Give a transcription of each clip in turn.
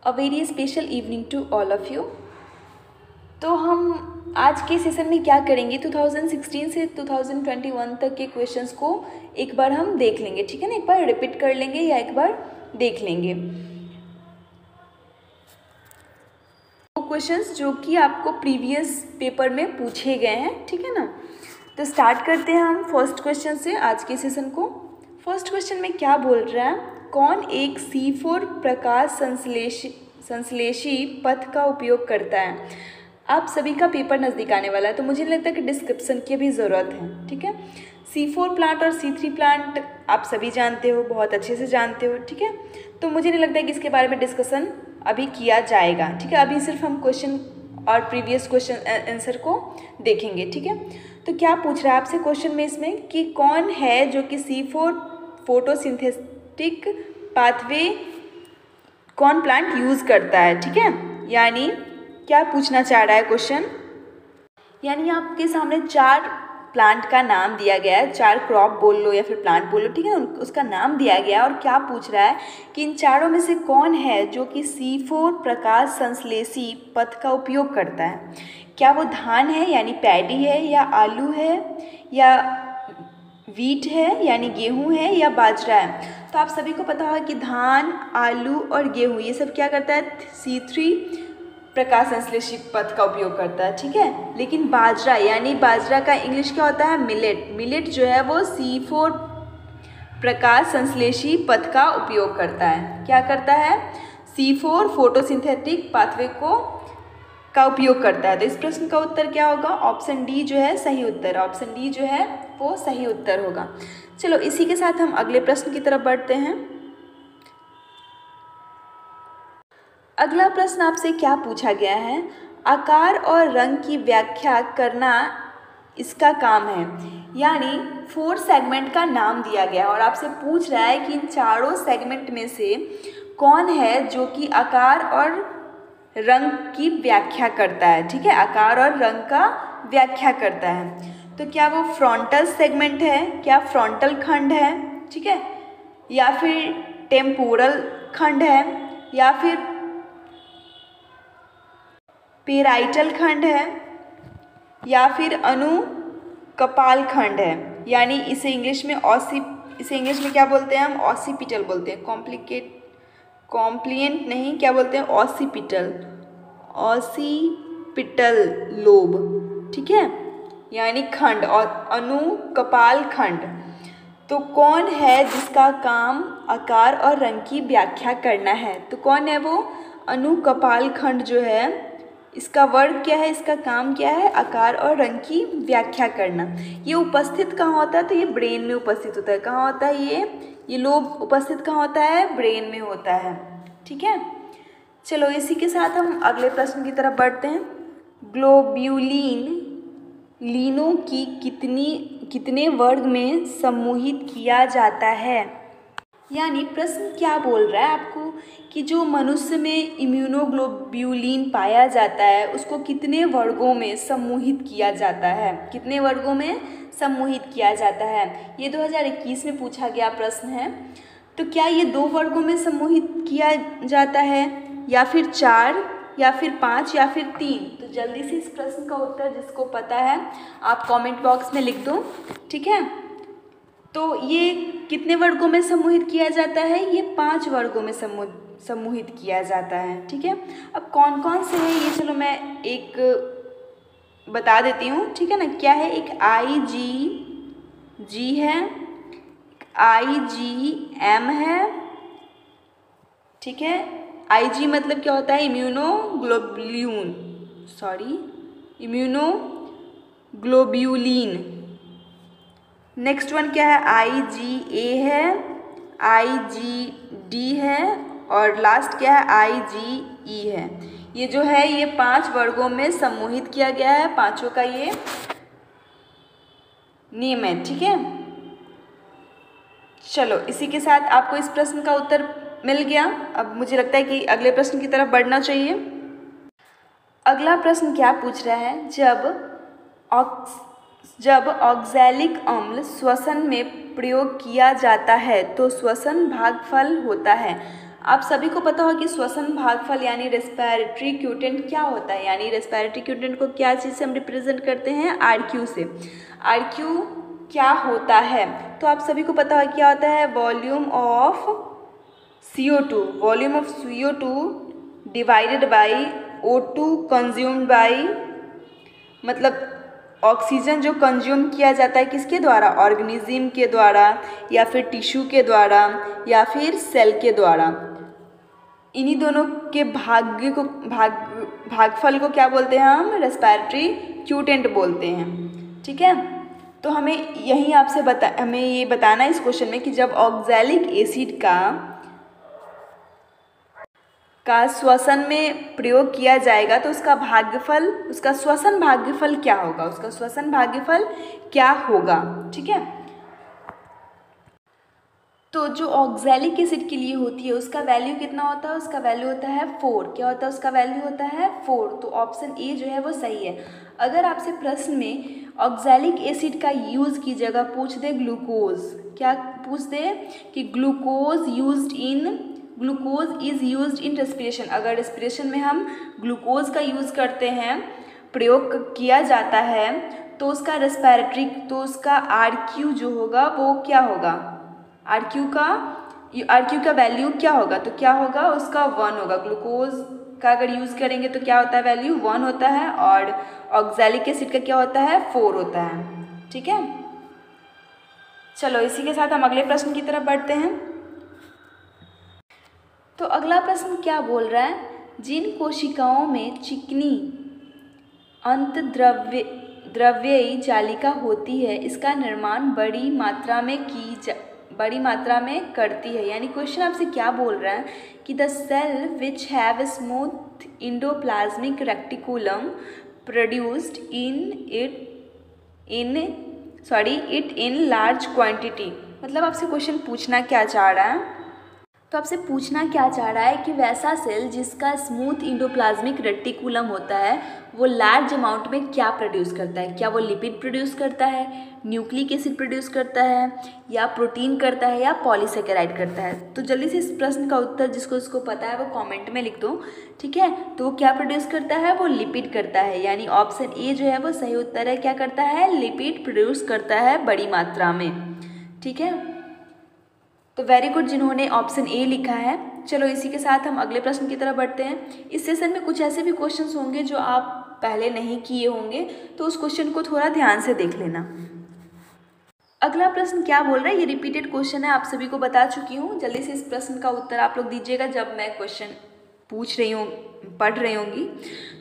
A very special evening to all of you. तो हम आज के सेशन में क्या करेंगे, 2016 से 2021 तक के क्वेश्चंस को एक बार हम देख लेंगे, ठीक है ना। एक बार रिपीट कर लेंगे या एक बार देख लेंगे वो क्वेश्चंस जो कि आपको प्रीवियस पेपर में पूछे गए हैं, ठीक है ना। तो स्टार्ट करते हैं हम फर्स्ट क्वेश्चन से आज के सेशन को। फर्स्ट क्वेश्चन में क्या बोल रहा है, कौन एक C4 प्रकाश संश्लेषी पथ का उपयोग करता है। आप सभी का पेपर नज़दीक आने वाला है तो मुझे लगता है कि डिस्क्रिप्शन की भी ज़रूरत है, ठीक है। C4 प्लांट और C3 प्लांट आप सभी जानते हो, बहुत अच्छे से जानते हो, ठीक है। तो मुझे नहीं लगता है कि इसके बारे में डिस्कशन अभी किया जाएगा, ठीक है। अभी सिर्फ हम क्वेश्चन और प्रीवियस क्वेश्चन आंसर को देखेंगे, ठीक है। तो क्या पूछ रहा है आपसे क्वेश्चन में इसमें कि कौन है जो कि C4 फोटोसिंथेटिक पाथवे कौन प्लांट यूज़ करता है, ठीक है। यानी क्या पूछना चाह रहा है क्वेश्चन, यानी आपके सामने 4 प्लांट का नाम दिया गया है, 4 क्रॉप बोल लो या फिर प्लांट बोल लो, ठीक है ना। उसका नाम दिया गया है और क्या पूछ रहा है कि इन चारों में से कौन है जो कि C4 प्रकाश संश्लेषी पथ का उपयोग करता है। क्या वो धान है यानी पैडी है, या आलू है, या वीट है यानी गेहूं है, या बाजरा है। तो आप सभी को पता होगा कि धान, आलू और गेहूं ये सब क्या करता है, C3 प्रकाश संश्लेषी पथ का उपयोग करता है, ठीक है। लेकिन बाजरा यानी बाजरा का इंग्लिश क्या होता है, मिलेट। मिलेट जो है वो C4 प्रकाश संश्लेषी पथ का उपयोग करता है। क्या करता है, C4 फोटोसिंथेटिक पाथवे का उपयोग करता है। तो इस प्रश्न का उत्तर क्या होगा, ऑप्शन डी जो है सही उत्तर, ऑप्शन डी जो है वो सही उत्तर होगा। चलो इसी के साथ हम अगले प्रश्न की तरफ बढ़ते हैं। अगला प्रश्न आपसे क्या पूछा गया है, आकार और रंग की व्याख्या करना इसका काम है। यानी 4 सेगमेंट का नाम दिया गया और आपसे पूछ रहा है कि इन चारों सेगमेंट में से कौन है जो कि आकार और रंग की व्याख्या करता है, ठीक है। आकार और रंग का व्याख्या करता है। तो क्या वो फ्रंटल सेगमेंट है, क्या फ्रंटल खंड है, ठीक है, या फिर टेम्पोरल खंड है, या फिर पेराइटल खंड है, या फिर अनुकपाल खंड है। यानी इसे इंग्लिश में क्या बोलते हैं हम, ऑसिपिटल बोलते हैं। कॉम्प्लिएंट नहीं, क्या बोलते हैं, ऑसिपिटल लोब, ठीक है, यानी खंड, और अनुकपाल खंड। तो कौन है जिसका काम आकार और रंग की व्याख्या करना है, तो कौन है वो, अनुकपाल खंड जो है, इसका वर्ग क्या है, इसका काम क्या है, आकार और रंग की व्याख्या करना। ये उपस्थित कहाँ होता है, तो ये ब्रेन में उपस्थित होता है। कहाँ होता है ये लोब उपस्थित कहाँ होता है, ब्रेन में होता है, ठीक है। चलो इसी के साथ हम अगले प्रश्न की तरफ बढ़ते हैं। ग्लोब्यूलिन लीनों की कितने वर्ग में समूहित किया जाता है। यानी प्रश्न क्या बोल रहा है आपको कि जो मनुष्य में इम्यूनोग्लोब्यूलिन पाया जाता है उसको कितने वर्गों में समूहित किया जाता है, कितने वर्गों में समूहित किया जाता है। ये 2021 में पूछा गया प्रश्न है। तो क्या ये 2 वर्गों में समूहित किया जाता है, या फिर 4, या फिर 5, या फिर 3। तो जल्दी से इस प्रश्न का उत्तर जिसको पता है आप कमेंट बॉक्स में लिख दो, ठीक है। तो ये कितने वर्गों में समूहित किया जाता है, ये 5 वर्गों में समूहित किया जाता है, ठीक है। अब कौन कौन से हैं ये चलो मैं एक बता देती हूँ, ठीक है ना। क्या है, एक IgG है, IgM है, ठीक है। Ig मतलब क्या होता है, इम्यूनोग्लोब्यूलिन। नेक्स्ट वन क्या है, IgA है, IgD है, और लास्ट क्या है, IgE है। ये जो है ये 5 वर्गों में समूहित किया गया है, पांचों का ये नेम है, ठीक है। चलो इसी के साथ आपको इस प्रश्न का उत्तर मिल गया। अब मुझे लगता है कि अगले प्रश्न की तरफ बढ़ना चाहिए। अगला प्रश्न क्या पूछ रहा है, जब ऑक्सैलिक अम्ल श्वसन में प्रयोग किया जाता है तो श्वसन भागफल होता है। आप सभी को पता होगा कि श्वसन भागफल यानी रेस्पिरेटरी क्यूटेंट क्या होता है, यानी रेस्पिरेटरी क्यूटेंट को क्या चीज़ से हम रिप्रेजेंट करते हैं, RQ से। RQ क्या होता है, तो आप सभी को पता होगा क्या होता है, volume of CO2 divided by O2 consumed by, मतलब ऑक्सीजन जो कंज्यूम किया जाता है किसके द्वारा, ऑर्गेनिज्म के द्वारा या फिर टिश्यू के द्वारा या फिर सेल के द्वारा। इन्हीं दोनों के भागफल को क्या बोलते हैं हम, रेस्पिरेटरी क्यूटेंट बोलते हैं। ठीक है, तो हमें ये बताना है इस क्वेश्चन में कि जब ऑक्सैलिक एसिड का श्वसन में प्रयोग किया जाएगा तो उसका श्वसन भाग्यफल क्या होगा। ठीक है, तो जो ऑक्सैलिक एसिड के लिए होती है उसका वैल्यू कितना होता है, उसका वैल्यू होता है 4। क्या होता है, उसका वैल्यू होता है 4। तो ऑप्शन ए जो है वो सही है। अगर आपसे प्रश्न में ऑक्सैलिक एसिड का यूज़ की जगह पूछ दे ग्लूकोज, क्या पूछ दे कि glucose is used in respiration, अगर रेस्पिरेशन में हम ग्लूकोज का यूज़ करते हैं, प्रयोग किया जाता है, तो उसका RQ जो होगा वो क्या होगा, RQ का वैल्यू क्या होगा, तो क्या होगा, उसका 1 होगा। ग्लूकोज का अगर यूज़ करेंगे तो क्या होता है, वैल्यू 1 होता है, और ऑक्सैलिक एसिड का क्या होता है, 4 होता है। ठीक है, चलो इसी के साथ हम अगले प्रश्न की तरफ बढ़ते हैं। तो अगला प्रश्न क्या बोल रहा है, जिन कोशिकाओं में चिकनी अंतद्रव्यी जालिका होती है इसका निर्माण बड़ी मात्रा में करती है, यानी क्वेश्चन आपसे क्या बोल रहा है कि the cell which have smooth endoplasmic reticulum produced it in large quantity, मतलब आपसे क्वेश्चन पूछना क्या चाह रहा है, तो आपसे पूछना क्या चाह रहा है कि वैसा सेल जिसका स्मूथ इंडोप्लाज्मिक रेटिकुलम होता है वो लार्ज अमाउंट में क्या प्रोड्यूस करता है, क्या वो लिपिड प्रोड्यूस करता है, न्यूक्लिक एसिड प्रोड्यूस करता है, या प्रोटीन करता है, या पॉलीसेकेराइड करता है। तो जल्दी से इस प्रश्न का उत्तर जिसको पता है वो कमेंट में लिख दो। ठीक है, तो वो क्या प्रोड्यूस करता है, वो लिपिड करता है, यानी ऑप्शन ए जो है वो सही उत्तर है। क्या करता है, लिपिड प्रोड्यूस करता है बड़ी मात्रा में। ठीक है, तो वेरी गुड जिन्होंने ऑप्शन ए लिखा है। चलो इसी के साथ हम अगले प्रश्न की तरफ बढ़ते हैं। इस सेशन में कुछ ऐसे भी क्वेश्चंस होंगे जो आप पहले नहीं किए होंगे, तो उस क्वेश्चन को थोड़ा ध्यान से देख लेना। अगला प्रश्न क्या बोल रहा है, ये रिपीटेड क्वेश्चन है, आप सभी को बता चुकी हूँ। जल्दी से इस प्रश्न का उत्तर आप लोग दीजिएगा जब मैं क्वेश्चन पढ़ रही होंगी।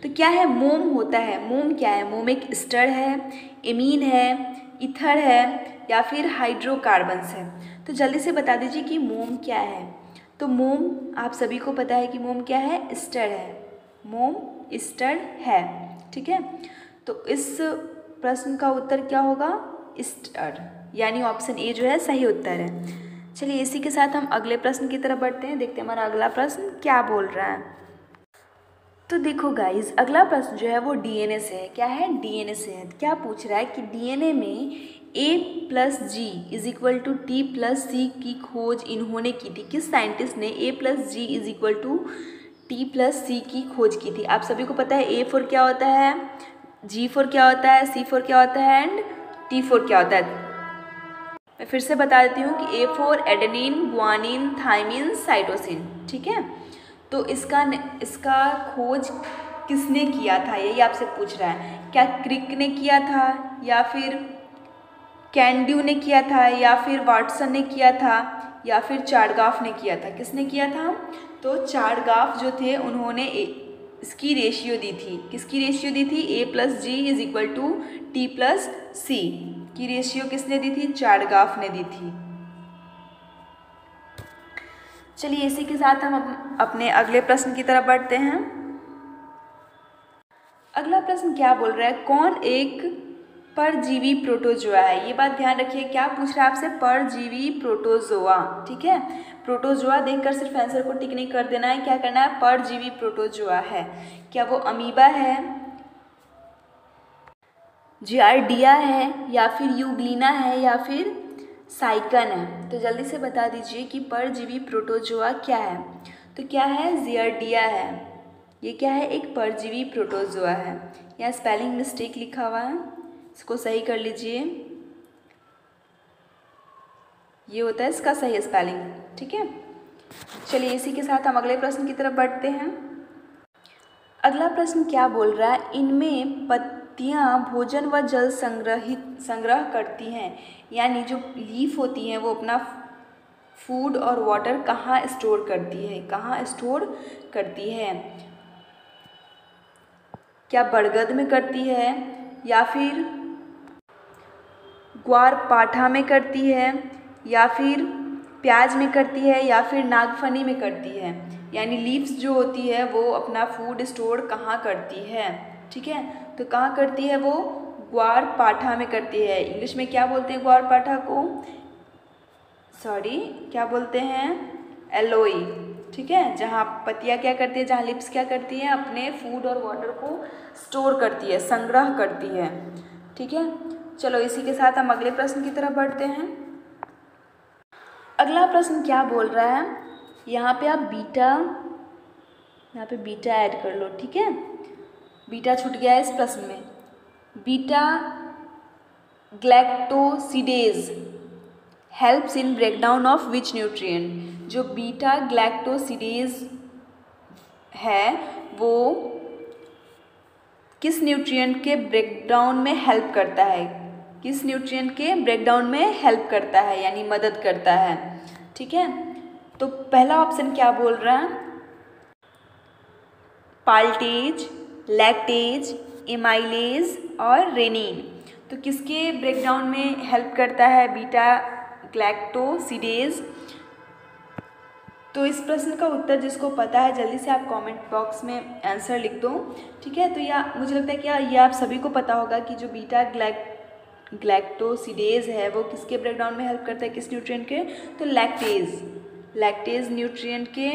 तो क्या है, मोम होता है। मोम क्या है, मोम एक एस्टर है, एमीन है, ईथर है, या फिर हाइड्रोकार्बन्स है। तो जल्दी से बता दीजिए कि मोम क्या है। तो मोम आप सभी को पता है कि मोम क्या है, एस्टर है। मोम एस्टर है। ठीक है, तो इस प्रश्न का उत्तर क्या होगा, एस्टर, यानी ऑप्शन ए जो है सही उत्तर है। चलिए इसी के साथ हम अगले प्रश्न की तरफ बढ़ते हैं, देखते हैं हमारा अगला प्रश्न क्या बोल रहा है। तो देखो गाइज, अगला प्रश्न जो है वो डीएनए से है। क्या है, डीएनए से है। क्या पूछ रहा है कि डीएनए में A+G = T+C की खोज इन्होंने की थी। किस साइंटिस्ट ने A+G = T+C की खोज की थी। आप सभी को पता है A4 क्या होता है, G4 क्या होता है, C4 क्या होता है, एंड T4 क्या होता है। मैं फिर से बता देती हूँ कि A4 adenine, guanine, thymine, cytosine. ठीक है, तो इसका खोज किसने किया था, यही आपसे पूछ रहा है। क्या क्रिक ने किया था, या फिर कैंड्यू ने किया था, या फिर वाटसन ने किया था, या फिर चार्गाफ ने किया था। किसने किया था, तो चार्गाफ जो थे उन्होंने इसकी रेशियो दी थी। किसकी रेशियो दी थी, A+G = T+C की रेशियो किसने दी थी, चार्गाफ ने दी थी। चलिए इसी के साथ हम अपने अगले प्रश्न की तरफ बढ़ते हैं। अगला प्रश्न क्या बोल रहा है, कौन एक परजीवी प्रोटोजोआ है। ये बात ध्यान रखिए, क्या पूछ रहा है आपसे, परजीवी प्रोटोजोआ। ठीक है, प्रोटोजोआ देखकर सिर्फ आंसर को टिक नहीं कर देना है, क्या करना है, परजीवी प्रोटोजोआ है। क्या वो अमीबा है, जियार्डिया है, या फिर यूग्लिना है, या फिर साइकन है। तो जल्दी से बता दीजिए कि परजीवी प्रोटोजोआ क्या है। तो क्या है, जियार्डिया है। ये क्या है, एक परजीवी प्रोटोजोआ है। यहाँ स्पेलिंग मिस्टेक लिखा हुआ है, इसको सही कर लीजिए। ये होता है इसका सही स्पेलिंग, ठीक है। चलिए इसी के साथ हम अगले प्रश्न की तरफ बढ़ते हैं। अगला प्रश्न क्या बोल रहा है, इनमें पत्तियां भोजन व जल संग्रह करती हैं, यानी जो लीफ होती हैं वो अपना फूड और वाटर कहाँ स्टोर करती है, कहाँ स्टोर करती है। क्या बरगद में करती है, या फिर ग्वारपाठा में करती है, या फिर प्याज में करती है, या फिर नागफनी में करती है। यानी लीव्स जो होती है वो अपना फूड स्टोर कहाँ करती है, ठीक है। तो कहाँ करती है वो, ग्वारपाठा में करती है। इंग्लिश में क्या बोलते हैं ग्वारपाठा को, क्या बोलते हैं, एलोई, ठीक है। जहाँ पत्तियाँ क्या करती है, जहाँ लिप्स क्या करती है, अपने फूड और वाटर को स्टोर करती है, संग्रह करती है, ठीक है। चलो इसी के साथ हम अगले प्रश्न की तरफ बढ़ते हैं। अगला प्रश्न क्या बोल रहा है, यहाँ पे आप बीटा ऐड कर लो, ठीक है। बीटा छूट गया है इस प्रश्न में। Beta galactosidase helps in breakdown of which nutrient. जो बीटा ग्लैक्टोसिडेज है वो किस न्यूट्रिएंट के ब्रेकडाउन में हेल्प करता है, किस न्यूट्रिएंट के ब्रेकडाउन में हेल्प करता है, यानी मदद करता है, ठीक है। तो पहला ऑप्शन क्या बोल रहा है, पाल्टेज, लैक्टेज, एमाइलेज और रेनिन। तो किसके ब्रेकडाउन में हेल्प करता है बीटा ग्लैक्टोसिडेज। तो इस प्रश्न का उत्तर जिसको पता है जल्दी से आप कमेंट बॉक्स में आंसर लिख दो, ठीक है। तो यह मुझे लगता है कि ये आप सभी को पता होगा कि जो बीटा ग्लैक्टोसिडेज है वो किसके ब्रेकडाउन में हेल्प करता है, किस न्यूट्रिएंट के, तो लैक्टेज न्यूट्रिएंट के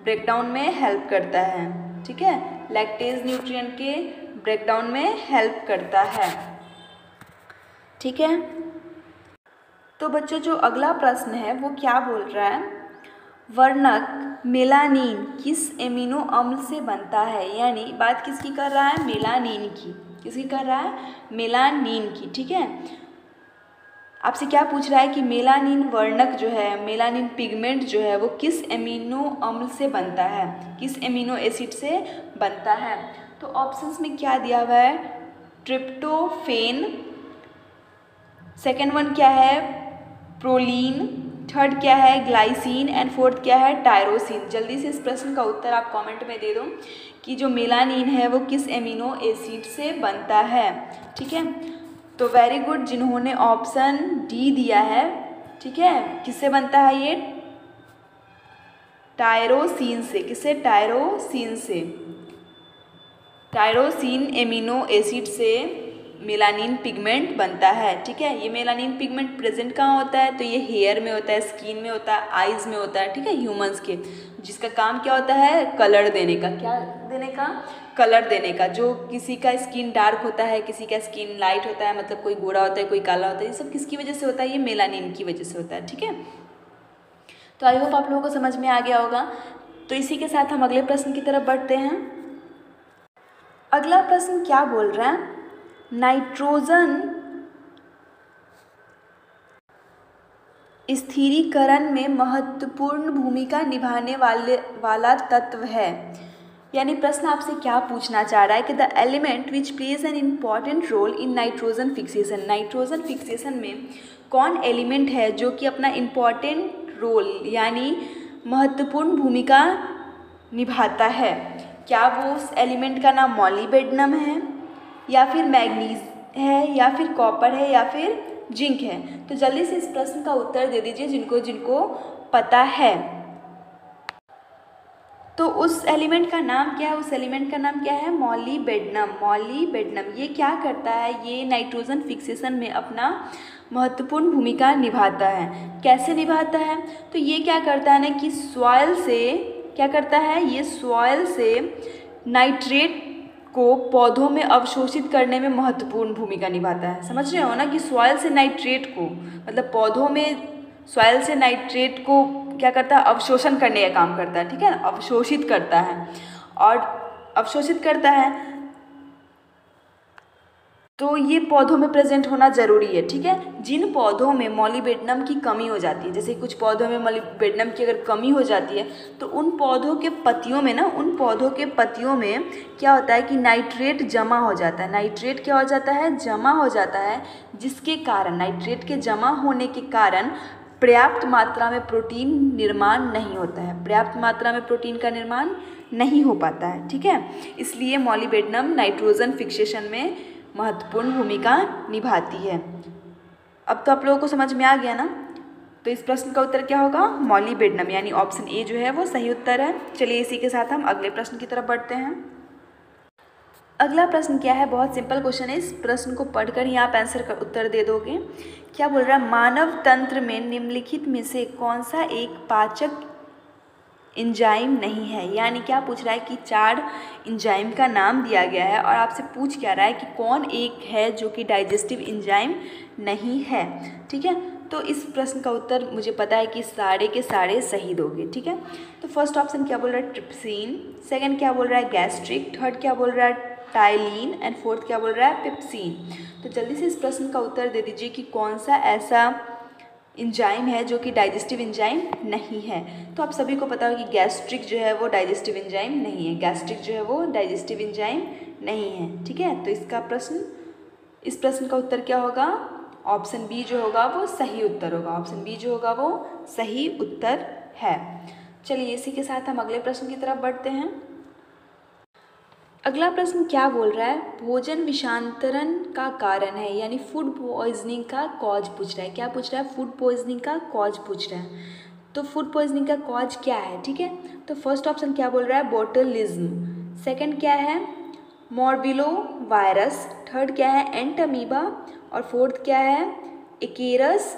ब्रेकडाउन में हेल्प करता है, ठीक है। लैक्टेज न्यूट्रिएंट के ब्रेकडाउन में हेल्प करता है, ठीक है। तो बच्चों जो अगला प्रश्न है वो क्या बोल रहा है, वर्णक मेलानिन किस एमिनो अम्ल से बनता है। यानी बात किसकी कर रहा है, मेलानिन की। किसकी कर रहा है, मेलानिन की, ठीक है। आपसे क्या पूछ रहा है कि मेलानिन वर्णक जो है, मेलानिन पिगमेंट जो है वो किस एमिनो अम्ल से बनता है, किस एमिनो एसिड से बनता है। तो ऑप्शंस में क्या दिया हुआ है, ट्रिप्टोफेन, सेकेंड वन क्या है, प्रोलीन, थर्ड क्या है, ग्लाइसिन, एंड फोर्थ क्या है, टायरोसिन। जल्दी से इस प्रश्न का उत्तर आप कमेंट में दे दो कि जो मेलानिन है वो किस एमिनो एसिड से बनता है, ठीक है। तो वेरी गुड जिन्होंने ऑप्शन डी दिया है, ठीक है। किससे बनता है ये, टायरोसिन से। किससे, टायरोसिन से। टायरोसिन एमिनो एसिड से मेलानिन पिगमेंट बनता है, ठीक है। ये मेलानिन पिगमेंट प्रेजेंट कहाँ होता है, तो ये हेयर में होता है, स्किन में होता है, आइज़ में होता है, ठीक है, ह्यूमंस के, जिसका काम क्या होता है, कलर देने का। क्या देने का, कलर देने का। जो किसी का स्किन डार्क होता है, किसी का स्किन लाइट होता है, मतलब कोई गोरा होता है, कोई काला होता है, ये सब किसकी वजह से होता है, ये मेलानिन की वजह से होता है, ठीक है। तो आई होप आप लोगों को समझ में आ गया होगा। तो इसी के साथ हम अगले प्रश्न की तरफ बढ़ते हैं। अगला प्रश्न क्या बोल रहा है, नाइट्रोजन स्थिरीकरण में महत्वपूर्ण भूमिका निभाने वाला तत्व है। यानी प्रश्न आपसे क्या पूछना चाह रहा है कि the element which plays an important role in nitrogen fixation. Nitrogen fixation में कौन एलिमेंट है जो कि अपना इम्पॉर्टेंट रोल यानी महत्वपूर्ण भूमिका निभाता है। क्या वो उस एलिमेंट का नाम मॉलिबेडनम है, या फिर मैग्नीज है, या फिर कॉपर है, या फिर जिंक है। तो जल्दी से इस प्रश्न का उत्तर दे दीजिए जिनको जिनको पता है। तो उस एलिमेंट का नाम क्या है, उस एलिमेंट का नाम क्या है, मॉलिबेडनम। मॉलिबेडनम ये क्या करता है, ये नाइट्रोजन फिक्सेशन में अपना महत्वपूर्ण भूमिका निभाता है। कैसे निभाता है, तो ये क्या करता है ना कि सॉइल से क्या करता है, ये सॉइल से नाइट्रेट को पौधों में अवशोषित करने में महत्वपूर्ण भूमिका निभाता है। समझ रहे हो ना कि सॉइल से नाइट्रेट को, मतलब पौधों में सॉइल से नाइट्रेट को क्या करता है, अवशोषण करने का काम करता है, ठीक है, अवशोषित करता है। और अवशोषित करता है तो ये पौधों में प्रेजेंट होना ज़रूरी है, ठीक है। जिन पौधों में मॉलिबेडनम की कमी हो जाती है, जैसे कुछ पौधों में मॉलिबेडनम की अगर कमी हो जाती है तो उन पौधों के पत्तियों में ना, उन पौधों के पत्तियों में क्या होता है कि नाइट्रेट जमा हो जाता है। नाइट्रेट क्या हो जाता है, जमा हो जाता है, जिसके कारण, नाइट्रेट के जमा होने के कारण पर्याप्त मात्रा में प्रोटीन निर्माण नहीं होता है, पर्याप्त मात्रा में प्रोटीन का निर्माण नहीं हो पाता है, ठीक है। इसलिए मॉलिबेडनम नाइट्रोजन फिक्सेशन में महत्वपूर्ण भूमिका निभाती है। अब तो आप लोगों को समझ में आ गया ना। तो इस प्रश्न का उत्तर क्या होगा, मॉलिबेडनम, यानी ऑप्शन ए जो है वो सही उत्तर है। चलिए इसी के साथ हम अगले प्रश्न की तरफ बढ़ते हैं। अगला प्रश्न क्या है, बहुत सिंपल क्वेश्चन है। इस प्रश्न को पढ़कर ही आप आंसर का उत्तर दे दोगे। क्या बोल रहा है, मानव तंत्र में निम्नलिखित में से कौन सा एक पाचक एंजाइम नहीं है। यानी क्या पूछ रहा है कि 4 एंजाइम का नाम दिया गया है और आपसे पूछ क्या रहा है कि कौन एक है जो कि डाइजेस्टिव एंजाइम नहीं है, ठीक है। तो इस प्रश्न का उत्तर मुझे पता है कि सारे के सारे सही दोगे, ठीक है। तो फर्स्ट ऑप्शन क्या बोल रहा है, ट्रिप्सिन। सेकंड क्या बोल रहा है, गैस्ट्रिक। थर्ड क्या बोल रहा है, टाइलिन। एंड फोर्थ क्या बोल रहा है, पेप्सिन। तो जल्दी से इस प्रश्न का उत्तर दे दीजिए कि कौन सा ऐसा एंजाइम है जो कि डाइजेस्टिव एंजाइम नहीं है। तो आप सभी को पता हो कि गैस्ट्रिक जो है वो डाइजेस्टिव एंजाइम नहीं है, गैस्ट्रिक जो है वो डाइजेस्टिव एंजाइम नहीं है, ठीक है। तो इस प्रश्न का उत्तर क्या होगा, ऑप्शन बी जो होगा वो सही उत्तर होगा। ऑप्शन बी जो होगा वो सही उत्तर है। चलिए इसी के साथ हम अगले प्रश्न की तरफ बढ़ते हैं। अगला प्रश्न क्या बोल रहा है, भोजन विषांतरण का कारण है, यानी फूड पॉइजनिंग का कॉज पूछ रहा है। क्या पूछ रहा है, फूड पॉइजनिंग का कॉज पूछ रहा है। तो फूड पॉइजनिंग का कॉज क्या है, ठीक है। तो फर्स्ट ऑप्शन क्या बोल रहा है, बोटुलिज्म। सेकंड क्या है, मोरबिलो वायरस। थर्ड क्या है, एंटमीबा। और फोर्थ क्या है, एकेरस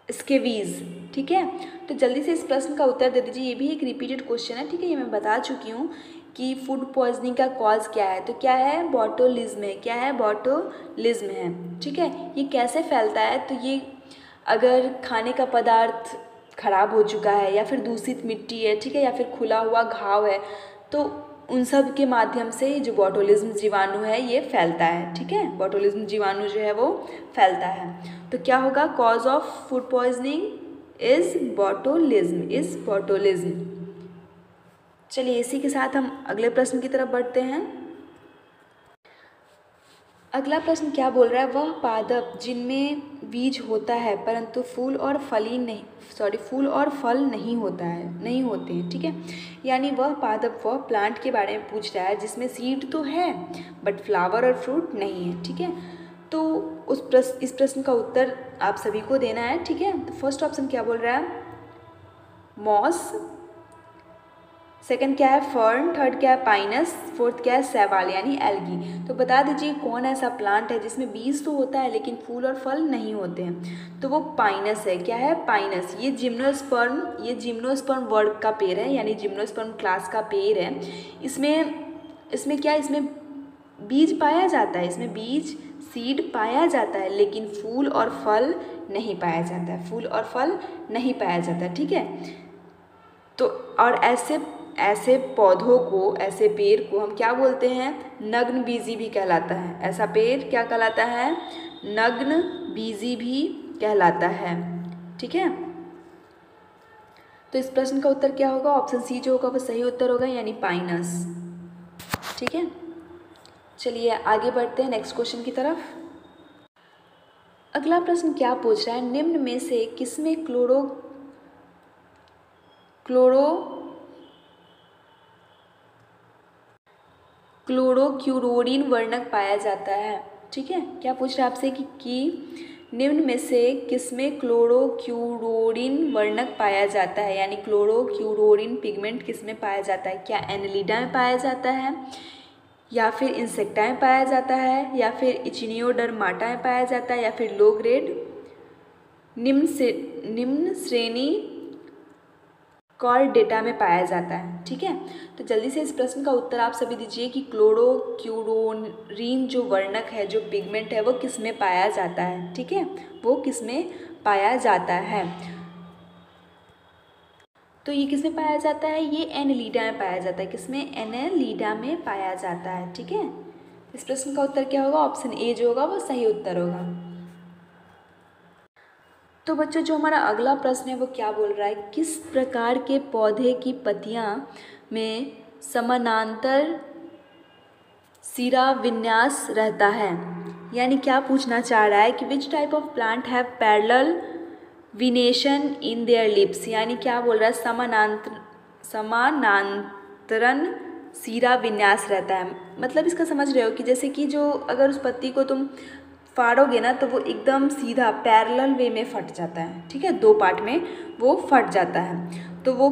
स्केवीज, ठीक है। तो जल्दी से इस प्रश्न का उत्तर दे दीजिए। ये भी एक रिपीटेड क्वेश्चन है, ठीक है, ये मैं बता चुकी हूँ कि फूड पॉइजनिंग का कॉज क्या है। तो क्या है, बोटुलिज्म है। क्या है, बोटुलिज्म है, ठीक है। ये कैसे फैलता है, तो ये अगर खाने का पदार्थ खराब हो चुका है या फिर दूषित मिट्टी है, ठीक है, या फिर खुला हुआ घाव है, तो उन सब के माध्यम से जो बोटुलिज्म जीवाणु है ये फैलता है, ठीक है। बोटुलिज्म जीवाणु जो है वो फैलता है। तो क्या होगा, cause of food poisoning is botulism. चलिए इसी के साथ हम अगले प्रश्न की तरफ बढ़ते हैं। अगला प्रश्न क्या बोल रहा है, वह पादप जिनमें बीज होता है परंतु फूल और फल नहीं होते हैं, ठीक है। यानी वह पादप, वह प्लांट के बारे में पूछ रहा है जिसमें सीड तो है बट फ्लावर और फ्रूट नहीं है, ठीक है। तो इस प्रश्न का उत्तर आप सभी को देना है, ठीक है। तो फर्स्ट ऑप्शन क्या बोल रहा है, मॉस। सेकंड क्या है, फर्न। थर्ड क्या है, पाइनस। फोर्थ क्या है, शैवाल यानी एल्गी। तो बता दीजिए कौन ऐसा प्लांट है जिसमें बीज तो होता है लेकिन फूल और फल नहीं होते हैं। तो वो पाइनस है। क्या है, पाइनस। ये जिम्नोस्पर्म वर्ग का पेड़ है, यानी जिम्नोस्पर्म क्लास का पेड़ है। इसमें बीज पाया जाता है, इसमें बीज सीड पाया जाता है लेकिन फूल और फल नहीं पाया जाता है, ठीक है। तो और ऐसे पौधों को, ऐसे पेड़ को हम क्या बोलते हैं, नग्न बीजी भी कहलाता है। ऐसा पेड़ क्या कहलाता है, नग्न बीजी भी कहलाता है, ठीक है। तो इस प्रश्न का उत्तर क्या होगा, ऑप्शन सी जो होगा वो सही उत्तर होगा, यानी पाइनस, ठीक है। चलिए आगे बढ़ते हैं नेक्स्ट क्वेश्चन की तरफ। अगला प्रश्न क्या पूछ रहा है, निम्न में से किसमें क्लोरोक्यूरोडिन वर्णक पाया जाता है, ठीक है। क्या पूछ रहा है आपसे कि निम्न में से किसमें क्लोरोक्यूरोडिन वर्णक पाया जाता है, यानी क्लोरोक्यूरोडिन पिगमेंट किसमें पाया जाता है। क्या एनेलिडा में पाया जाता है, या फिर इंसेक्टा में पाया जाता है, या फिर इचिनियोडर्माटा में पाया जाता है, या फिर लो ग्रेड निम्न श्रेणी कॉर्डेटा में पाया जाता है, ठीक है। तो जल्दी से इस प्रश्न का उत्तर आप सभी दीजिए कि क्लोरोक्यूरोरीन जो वर्णक है, जो पिगमेंट है, वो किस में पाया जाता है, ठीक है, वो किस में पाया जाता है। तो ये किस में पाया जाता है, ये एनेलिडा में पाया जाता है। किस में, एनेलिडा में पाया जाता है, ठीक है। इस प्रश्न का उत्तर क्या होगा, ऑप्शन ए जो होगा वो सही उत्तर होगा। तो बच्चों जो हमारा अगला प्रश्न है वो क्या बोल रहा है, किस प्रकार के पौधे की पत्तियां में समानांतर सिरा विन्यास रहता है। यानी क्या पूछना चाह रहा है कि which type of plant have parallel विनेशन in their lips. यानी क्या बोल रहा है, समानांतरन सिरा विन्यास रहता है। मतलब इसका समझ रहे हो कि जैसे कि जो अगर उस पत्ती को तुम फाड़ोगे ना तो वो एकदम सीधा पैरेलल वे में फट जाता है, ठीक है, दो पार्ट में वो फट जाता है। तो वो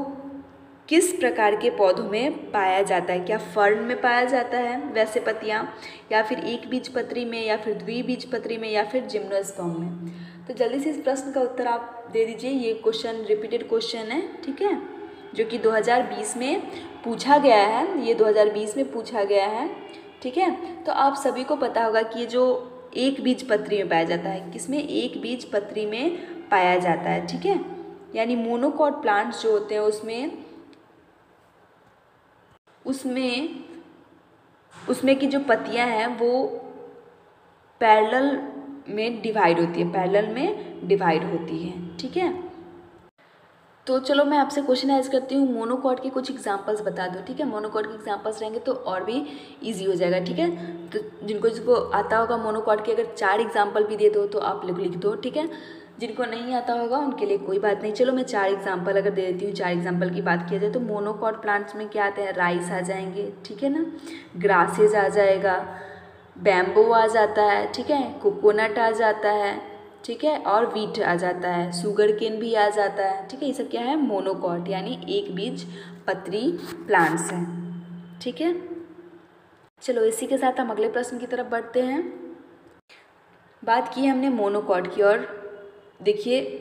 किस प्रकार के पौधों में पाया जाता है, क्या फर्न में पाया जाता है वैसे पत्तियाँ, या फिर एक बीजपत्री में, या फिर द्विबीजपत्री में, या फिर जिम्नोस्पर्म में। तो जल्दी से इस प्रश्न का उत्तर आप दे दीजिए। ये क्वेश्चन रिपीटेड क्वेश्चन है, ठीक है, जो कि 2020 में पूछा गया है, ये 2020 में पूछा गया है, ठीक है। तो आप सभी को पता होगा कि ये जो एक बीजपत्री में पाया जाता है, किसमें, एक बीजपत्री में पाया जाता है, ठीक है। यानी मोनोकॉट प्लांट्स जो होते हैं उसमें की जो पत्तियां हैं वो पैरेलल में डिवाइड होती है, पैरेलल में डिवाइड होती है, ठीक है। तो चलो मैं आपसे क्वेश्चन एज करती हूँ, मोनोकॉट के कुछ एग्जांपल्स बता दो, ठीक है। मोनोकॉट के एग्जांपल्स रहेंगे तो और भी इजी हो जाएगा, ठीक है। तो जिनको आता होगा मोनोकॉट के अगर 4 एग्जांपल भी दे दो तो आप लोग लिख दो, ठीक है। जिनको नहीं आता होगा उनके लिए कोई बात नहीं। चलो मैं 4 एग्जांपल अगर दे देती हूँ, 4 एग्जांपल की बात किया जाए तो मोनोकॉट प्लांट्स में क्या आते हैं, राइस आ जाएंगे, ठीक है ना, ग्रासेज आ जाएगा, बैम्बो आ जाता है, ठीक है, कोकोनट आ जाता है, ठीक है, और वीट आ जाता है, शुगर केन भी आ जाता है, ठीक है। ये सब क्या है, मोनोकॉट यानी एक बीज पत्री प्लांट्स हैं, ठीक है। चलो इसी के साथ हम अगले प्रश्न की तरफ बढ़ते हैं। बात की हमने मोनोकॉट की और देखिए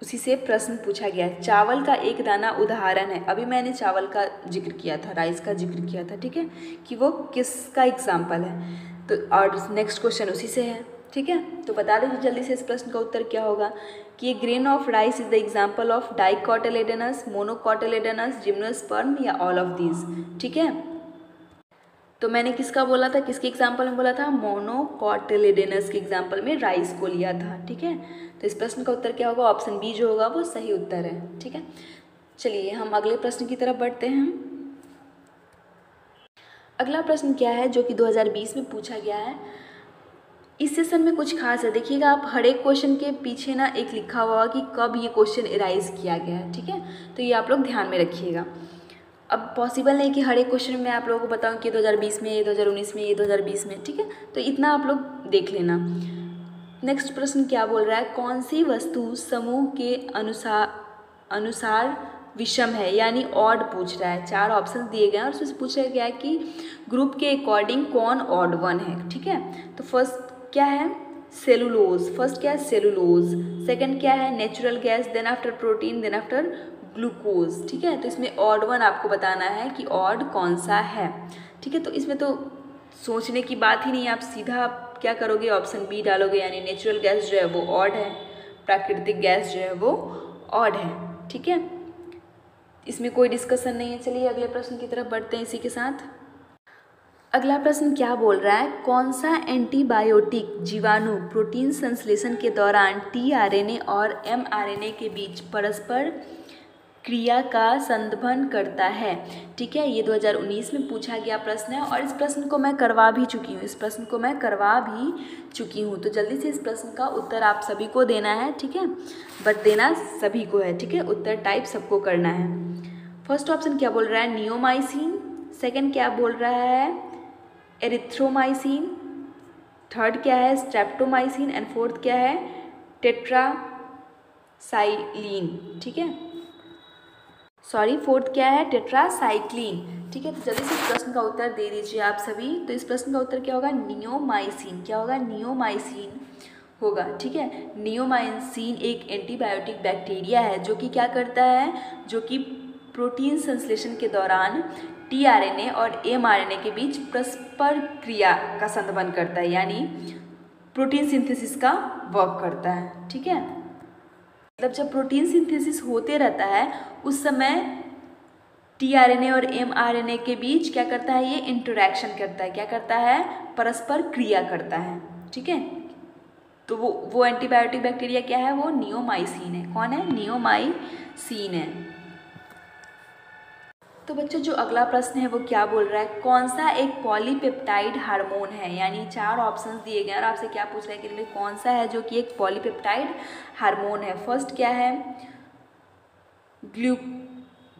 उसी से प्रश्न पूछा गया है, चावल का एक दाना उदाहरण है। अभी मैंने चावल का जिक्र किया था, राइस का जिक्र किया था, ठीक है, कि वो किसका एग्जाम्पल है। तो और नेक्स्ट क्वेश्चन उसी से है, ठीक है। तो बता दीजिए जल्दी से इस प्रश्न का उत्तर क्या होगा कि grain of rice is the example of dicotyledonous, monocotyledonous, gymnosperm या ऑल ऑफ दीज, ठीक है। तो मैंने किसका बोला था, किसके एग्जाम्पल में बोला था, मोनोकोटिलेडोनस के एग्जाम्पल में राइस को लिया था, ठीक है। तो इस प्रश्न का उत्तर क्या होगा, ऑप्शन बी जो होगा वो सही उत्तर है, ठीक है। चलिए हम अगले प्रश्न की तरफ बढ़ते हैं। अगला प्रश्न क्या है जो कि 2020 में पूछा गया है। इस सेशन में कुछ खास है, देखिएगा आप हर एक क्वेश्चन के पीछे ना एक लिखा हुआ कि कब ये क्वेश्चन एराइज किया गया है, ठीक है। तो ये आप लोग ध्यान में रखिएगा। अब पॉसिबल नहीं कि हर एक क्वेश्चन में आप लोगों को बताऊं कि 2020 में, ये 2019 में, ये 2020 में, ठीक है। तो इतना आप लोग देख लेना। नेक्स्ट प्रश्न क्या बोल रहा है, कौन सी वस्तु समूह के अनुसार विषम है, यानी ऑड पूछ रहा है। 4 ऑप्शन दिए गए हैं और उसमें पूछा गया है कि ग्रुप के अकॉर्डिंग कौन ऑड वन है, ठीक है। तो फर्स्ट क्या है, सेलुलोज, फर्स्ट क्या है, सेलुलोज, सेकंड क्या है, natural gas, then after protein, then after glucose, ठीक है। तो इसमें ऑड वन आपको बताना है कि ऑड कौन सा है, ठीक है। तो इसमें तो सोचने की बात ही नहीं है, आप सीधा क्या करोगे, ऑप्शन बी डालोगे, यानी नेचुरल गैस जो है वो ऑड है, प्राकृतिक गैस जो है वो ऑड है, ठीक है। इसमें कोई डिस्कशन नहीं है। चलिए अगले प्रश्न की तरफ बढ़ते हैं इसी के साथ। अगला प्रश्न क्या बोल रहा है, कौन सा एंटीबायोटिक जीवाणु प्रोटीन संश्लेषण के दौरान टीआरएनए और एमआरएनए के बीच परस्पर क्रिया का संदर्भ करता है, ठीक है। ये 2019 में पूछा गया प्रश्न है और इस प्रश्न को मैं करवा भी चुकी हूँ, तो जल्दी से इस प्रश्न का उत्तर आप सभी को देना है, ठीक है। बट देना सभी को है, ठीक है, उत्तर टाइप सबको करना है। फर्स्ट ऑप्शन क्या बोल रहा है, नियोमाइसिन, सेकंड क्या बोल रहा है, एरिथ्रोमाइसिन, थर्ड क्या है, स्ट्रेप्टोमाइसिन, एंड फोर्थ क्या है, टेट्रासाइक्लिन, ठीक है, सॉरी फोर्थ क्या है, टेट्रासाइक्लिन, ठीक है। तो जल्दी से इस प्रश्न का उत्तर दे दीजिए आप सभी। तो इस प्रश्न का उत्तर क्या होगा, नियोमाइसिन, क्या होगा, नियोमाइसिन होगा, ठीक है। नियोमाइसिन एक एंटीबायोटिक बैक्टीरिया है जो कि क्या करता है, जो कि प्रोटीन संश्लेषण के दौरान tRNA और mRNA के बीच परस्पर क्रिया का संदर्भ करता है, यानी प्रोटीन सिंथेसिस का वर्क करता है। ठीक है, मतलब जब प्रोटीन सिंथेसिस होते रहता है उस समय tRNA और mRNA के बीच क्या करता है, ये इंटरेक्शन करता है, क्या करता है, परस्पर क्रिया करता है। ठीक है, तो वो एंटीबायोटिक बैक्टीरिया क्या है, वो नियोमाइसिन है। कौन है, नियोमाइसिन है। तो बच्चों जो अगला प्रश्न है वो क्या बोल रहा है, कौन सा एक पॉलीपेप्टाइड हार्मोन है, यानी 4 ऑप्शंस दिए गए और आपसे क्या पूछ रहा है कि कौन सा है जो कि एक पॉलीपेप्टाइड हार्मोन है। फर्स्ट क्या है,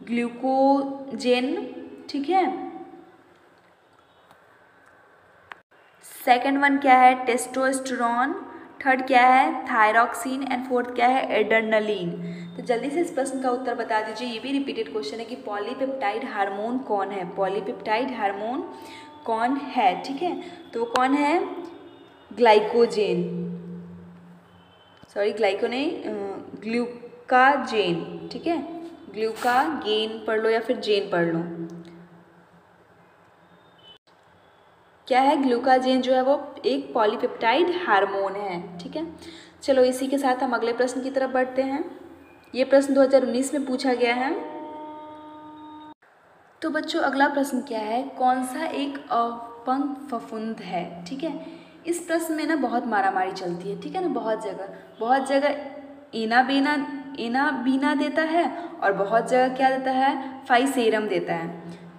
ग्लूकोजेन। ठीक है, सेकंड वन क्या है, टेस्टोस्टेरोन। थर्ड क्या है, थायरॉक्सिन। एंड फोर्थ क्या है, एड्रेनलिन। तो जल्दी से इस प्रश्न का उत्तर बता दीजिए। ये भी रिपीटेड क्वेश्चन है कि पॉलीपेप्टाइड हार्मोन कौन है, पॉलीपेप्टाइड हार्मोन कौन है। ठीक है, तो कौन है, ग्लाइकोजेन, सॉरी ग्लाइको नहीं, ग्लूकाजेन। ठीक है, ग्लूकागेन पढ़ लो या फिर जेन पढ़ लो। क्या है, ग्लूकाजेन जो है वो एक पॉलीपेप्टाइड हार्मोन है। ठीक है, चलो इसी के साथ हम अगले प्रश्न की तरफ बढ़ते हैं। ये प्रश्न 2019 में पूछा गया है। तो बच्चों अगला प्रश्न क्या है, कौन सा एक अपंग फफूंद है। ठीक है, इस प्रश्न में ना बहुत मारामारी चलती है। ठीक है ना, बहुत जगह एना बीना देता है और बहुत जगह क्या देता है, फाइसेरम देता है।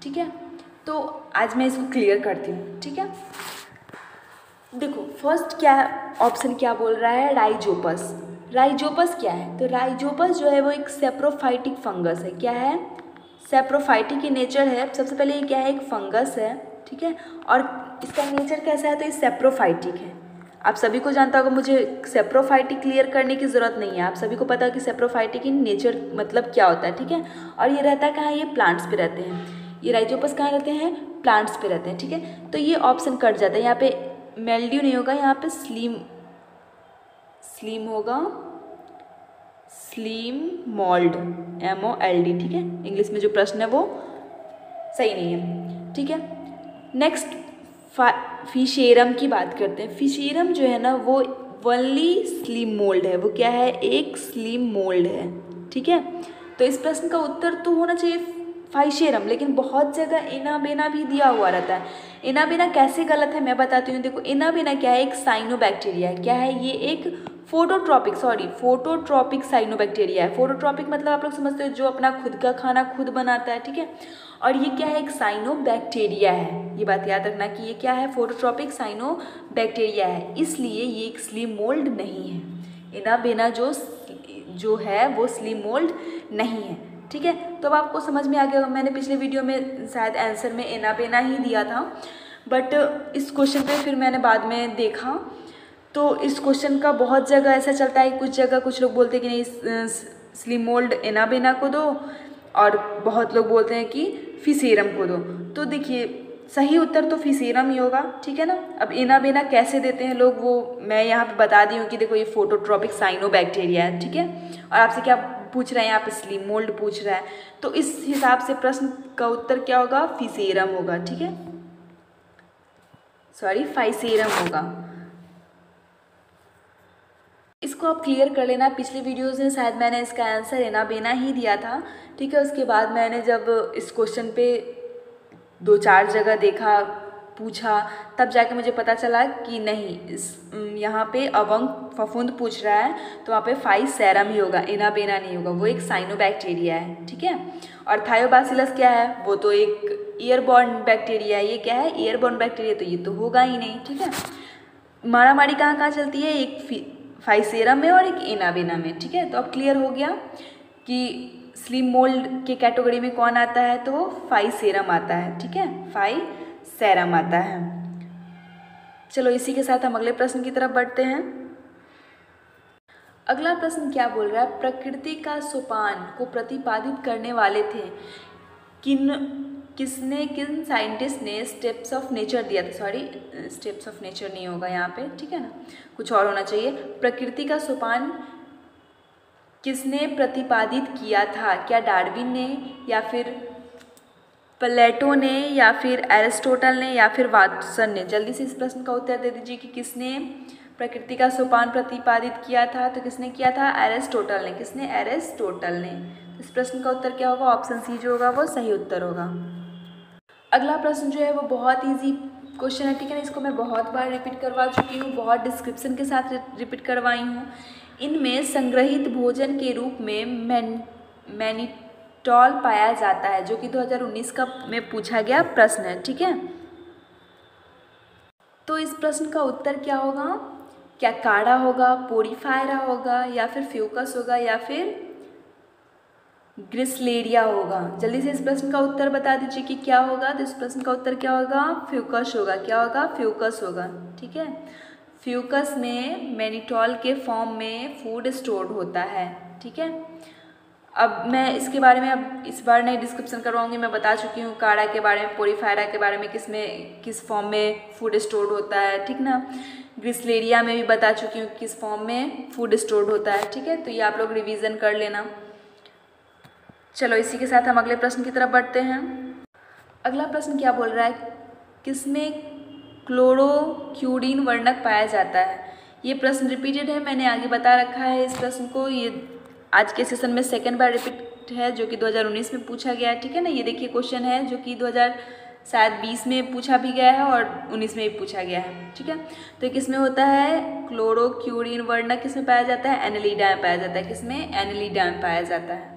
ठीक है, तो आज मैं इसको क्लियर करती हूँ। ठीक है, देखो फर्स्ट क्या ऑप्शन क्या बोल रहा है, राइजोपस। राइजोपस क्या है, तो राइजोपस जो है वो एक सेप्रोफाइटिक फंगस है। क्या है, सेप्रोफाइटिक की नेचर है। सबसे पहले ये क्या है, एक फंगस है। ठीक है, और इसका नेचर कैसा है, तो ये सेप्रोफाइटिक है। आप सभी को जानता होगा, मुझे सेप्रोफाइटिक क्लियर करने की ज़रूरत नहीं है, आप सभी को पता है कि सेप्रोफाइटिक इन नेचर मतलब क्या होता है। ठीक है, और ये रहता है कहाँ, ये प्लांट्स पे रहते हैं। ये राइजोपस कहाँ रहते हैं, प्लांट्स पे रहते हैं। ठीक है, तो ये ऑप्शन कट जाता है, यहाँ पे मेल्ड्यू नहीं होगा, यहाँ पे स्लीम होगा, स्लीम मोल्ड, MOLD। ठीक है, इंग्लिश में जो प्रश्न है वो सही नहीं है। ठीक है, नेक्स्ट फिशेरम की बात करते हैं। फिशेरम जो है ना वो वनली स्लीम मोल्ड है। वो क्या है, एक स्लीम मोल्ड है। ठीक है, तो इस प्रश्न का उत्तर तो होना चाहिए फाइशेरम, लेकिन बहुत जगह इनाबेना भी दिया हुआ रहता है। इनाबेना कैसे गलत है मैं बताती हूँ। देखो इनाबेना क्या है, एक साइनोबैक्टीरिया है। क्या है, ये एक फोटोट्रॉपिक साइनोबैक्टीरिया है। फोटोट्रॉपिक मतलब आप लोग समझते हो, जो अपना खुद का खाना खुद बनाता है। ठीक है, और ये क्या है, एक साइनोबैक्टीरिया है। ये बात याद रखना कि ये क्या है, फोटोट्रॉपिक साइनोबैक्टीरिया है, इसलिए ये एक स्लीम मोल्ड नहीं है। इनाबेना जो है वो स्लीम मोल्ड नहीं है। ठीक है, तो अब आपको समझ में आ गया होगा। मैंने पिछले वीडियो में शायद आंसर में इनाबेना ही दिया था, बट इस क्वेश्चन पे फिर मैंने बाद में देखा तो इस क्वेश्चन का बहुत जगह ऐसा चलता है, कुछ जगह कुछ लोग बोलते हैं कि नहीं स्लीम मोल्ड इनाबेना को दो, और बहुत लोग बोलते हैं कि फिशेरम को दो। तो देखिए सही उत्तर तो फिशेरम ही होगा। ठीक है ना, अब इनाबेना कैसे देते हैं लोग वो मैं यहाँ पे बता दी हूँ कि देखो ये फोटोट्रॉपिक साइनोबैक्टीरिया है। ठीक है, और आपसे क्या पूछ रहे हैं, यहाँ पे स्लीम मोल्ड पूछ रहा है, तो इस हिसाब से प्रश्न का उत्तर क्या होगा, फिशेरम होगा। ठीक है, सॉरी फाइसेरम होगा। इसको आप क्लियर कर लेना। पिछली वीडियोज़ में शायद मैंने इसका आंसर इनाबेना ही दिया था। ठीक है, उसके बाद मैंने जब इस क्वेश्चन पे 2-4 जगह देखा, पूछा, तब जाके मुझे पता चला कि नहीं, यहाँ पे अवंग फफूंद पूछ रहा है तो वहाँ पे फाइसेरम ही होगा, इनाबेना नहीं होगा। वो एक साइनोबैक्टीरिया है। ठीक है, और थायोबासिलस क्या है, वो तो एक ईयरबॉर्न बैक्टीरिया है। ये क्या है, ईयरबॉर्न बैक्टीरिया, तो ये तो होगा ही नहीं। ठीक है, मारामारी कहाँ कहाँ चलती है, एक फाइसेरम में और एक इनाबेना में। ठीक है, तो अब क्लियर हो गया कि स्लीम मोल्ड के कैटेगरी में कौन आता है, तो फाइसेरम आता है। ठीक है, फाइसेरम आता है। चलो इसी के साथ हम अगले प्रश्न की तरफ बढ़ते हैं। अगला प्रश्न क्या बोल रहा है, प्रकृति का सोपान को प्रतिपादित करने वाले थे किन साइंटिस्ट ने स्टेप्स ऑफ नेचर दिया था। सॉरी, स्टेप्स ऑफ नेचर नहीं होगा यहाँ पे। ठीक है ना, कुछ और होना चाहिए। प्रकृति का सोपान किसने प्रतिपादित किया था? क्या डार्विन ने, या फिर प्लेटो ने, या फिर एरिस्टोटल ने, या फिर वाटसन ने? जल्दी से इस प्रश्न का उत्तर दे दीजिए कि किसने प्रकृति का सोपान प्रतिपादित किया था? तो किसने किया था? एरिस्टोटल ने। किसने? एरिस्टोटल ने। इस प्रश्न का उत्तर क्या होगा? ऑप्शन सी जो होगा वो सही उत्तर होगा। अगला प्रश्न जो है वो बहुत ईजी क्वेश्चन है, ठीक है ना। इसको मैं बहुत बार रिपीट करवा चुकी हूँ, बहुत डिस्क्रिप्शन के साथ रिपीट करवाई हूँ। इनमें संग्रहित भोजन के रूप में मैनिटॉल पाया जाता है, जो कि 2019 का में पूछा गया प्रश्न है, ठीक है। तो इस प्रश्न का उत्तर क्या होगा? क्या काढ़ा होगा, पोरीफायरा होगा, या फिर फ्यूकस होगा, या फिर ग्रिसलेरिया होगा? जल्दी से इस प्रश्न का उत्तर बता दीजिए कि क्या होगा। तो इस प्रश्न का उत्तर क्या होगा? फ्यूकस होगा। क्या होगा? फ्यूकस होगा, ठीक है। फ्यूकस में मैनिटॉल के फॉर्म में फूड स्टोर्ड होता है, ठीक है। अब मैं इसके बारे में अब इस बार नहीं डिस्क्रिप्शन करवाऊंगी, मैं बता चुकी हूँ काढ़ा के बारे में, पोरीफायरा के बारे में, किस फॉर्म में फूड स्टोर्ड होता है, ठीक ना। ग्रिसलेरिया में भी बता चुकी हूँ किस फॉर्म में फूड स्टोर्ड होता है, ठीक है। तो ये आप लोग रिवीजन कर लेना। चलो इसी के साथ हम अगले प्रश्न की तरफ बढ़ते हैं। अगला प्रश्न क्या बोल रहा है? किसमें क्लोरोक्यूरिन वर्णक पाया जाता है? ये प्रश्न रिपीटेड है, मैंने आगे बता रखा है इस प्रश्न को। ये आज के सेशन में सेकंड बार रिपीट है, जो कि 2019 में पूछा गया है, ठीक है ना। ये देखिए क्वेश्चन है जो कि 2020 में पूछा भी गया है और 19 में भी पूछा गया है, ठीक है। तो ये किसमें होता है? क्लोरोक्यूरिन वर्णक किसमें पाया जाता है? एनेलिडा में पाया जाता है। किसमें? एनेलिडा में पाया जाता है।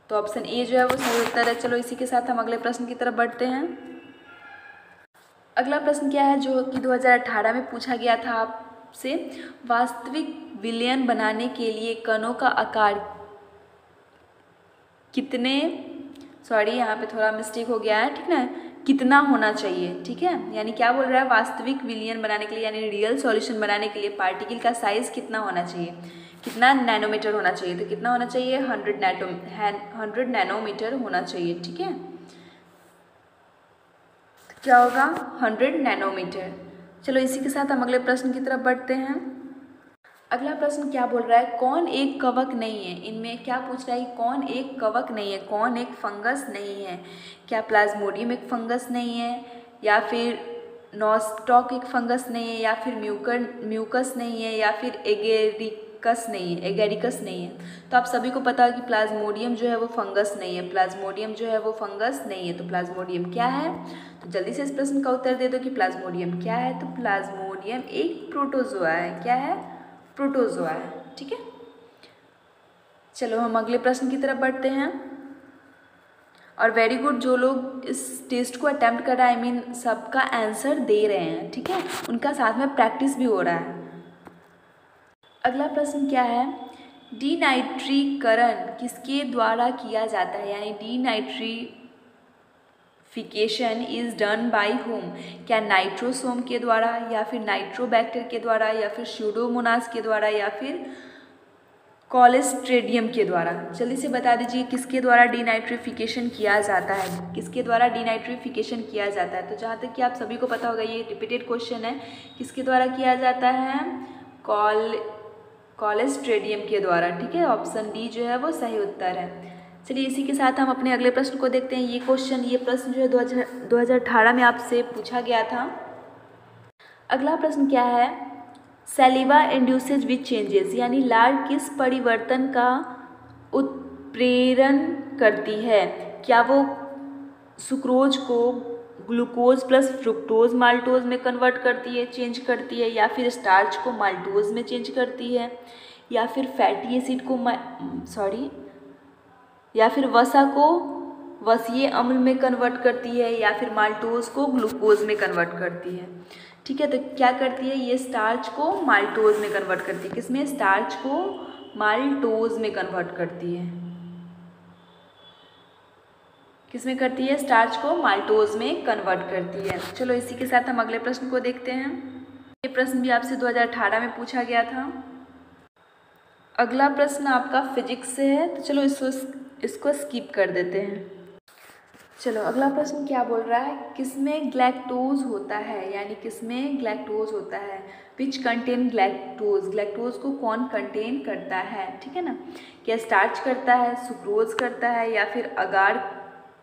तो ऑप्शन ए जो है वो सही उत्तर है। चलो इसी के साथ हम अगले प्रश्न की तरफ बढ़ते हैं। अगला प्रश्न क्या है जो कि 2018 में पूछा गया था आपसे? वास्तविक विलयन बनाने के लिए कणों का आकार यहाँ पे थोड़ा मिस्टेक हो गया है, ठीक ना। कितना होना चाहिए, ठीक है। यानी क्या बोल रहा है? वास्तविक विलयन बनाने के लिए यानी रियल सॉल्यूशन बनाने के लिए पार्टिकल का साइज कितना होना चाहिए? कितना नैनोमीटर होना चाहिए? तो कितना होना चाहिए? 100 नैनोमीटर होना चाहिए, ठीक है। क्या होगा? 100 नैनोमीटर। चलो इसी के साथ हम अगले प्रश्न की तरफ बढ़ते हैं। अगला प्रश्न क्या बोल रहा है? कौन एक कवक नहीं है? इनमें क्या पूछ रहा है? कौन एक कवक नहीं है? कौन एक फंगस नहीं है? क्या प्लाज्मोडियम एक फंगस नहीं है, या फिर नॉस्टॉक एक फंगस नहीं है, या फिर म्यूकस नहीं है, या फिर एगेरिकस नहीं है? तो आप सभी को पता है कि प्लाज्मोडियम जो है वो फंगस नहीं है। प्लाज्मोडियम जो है वो फंगस नहीं है। तो प्लाज्मोडियम क्या है? तो जल्दी से इस प्रश्न का उत्तर दे दो कि प्लाज्मोडियम क्या है। तो प्लाज्मोडियम एक प्रोटोजोआ है। क्या है? प्रोटोजोआ है, ठीक है। चलो हम अगले प्रश्न की तरफ बढ़ते हैं। और वेरी गुड, जो लोग इस टेस्ट को अटेम्प्ट कर रहा है, आई मीन सबका आंसर दे रहे हैं, ठीक है। उनका साथ में प्रैक्टिस भी हो रहा है। अगला प्रश्न क्या है? डीनाइट्रीकरण किसके द्वारा किया जाता है? यानी डीनाइट्रीफिकेशन इज डन बाय होम? क्या नाइट्रोसोम के द्वारा, या फिर नाइट्रोबैक्टर के द्वारा, या फिर स्यूडोमोनास के द्वारा, या फिर कॉलेस्ट्रेडियम के द्वारा? जल्दी से बता दीजिए किसके द्वारा डीनाइट्रिफिकेशन किया जाता है? किसके द्वारा डीनाइट्रिफिकेशन किया जाता है? तो जहाँ तक कि आप सभी को पता होगा, ये रिपीटेड क्वेश्चन है। किसके द्वारा किया जाता है? कॉलेस्ट्रेडियम के द्वारा, ठीक है। ऑप्शन डी जो है वो सही उत्तर है। चलिए इसी के साथ हम अपने अगले प्रश्न को देखते हैं। ये प्रश्न जो है 2018 में आपसे पूछा गया था। अगला प्रश्न क्या है? सैलिवा इंड्यूसेज विच चेंजेस, यानी लार किस परिवर्तन का उत्प्रेरण करती है? क्या वो सुक्रोज को ग्लूकोज प्लस फ्रुक्टोज माल्टोज में कन्वर्ट करती है, चेंज करती है, या फिर स्टार्च को माल्टोज में चेंज करती है, या फिर फैटी एसिड को या फिर वसा को वसीय अम्ल में कन्वर्ट करती है, या फिर माल्टोज को ग्लूकोज में कन्वर्ट करती है, ठीक है। तो क्या करती है? ये स्टार्च को माल्टोज में कन्वर्ट करती है। किसमें? स्टार्च को माल्टोज में कन्वर्ट करती है। किसमें करती है? स्टार्च को माल्टोज में कन्वर्ट करती है। चलो इसी के साथ हम अगले प्रश्न को देखते हैं। ये प्रश्न भी आपसे 2018 में पूछा गया था। अगला प्रश्न आपका फिजिक्स से है, तो चलो इसको स्किप कर देते हैं। चलो अगला प्रश्न क्या बोल रहा है, किसमें ग्लैक्टोज होता है, यानी किसमें ग्लैक्टोज होता है, विच कंटेन ग्लैक्टोज, ग्लैक्टोज को कौन कंटेन करता है, ठीक है ना। क्या स्टार्च करता है, सुक्रोज करता है, या फिर अगार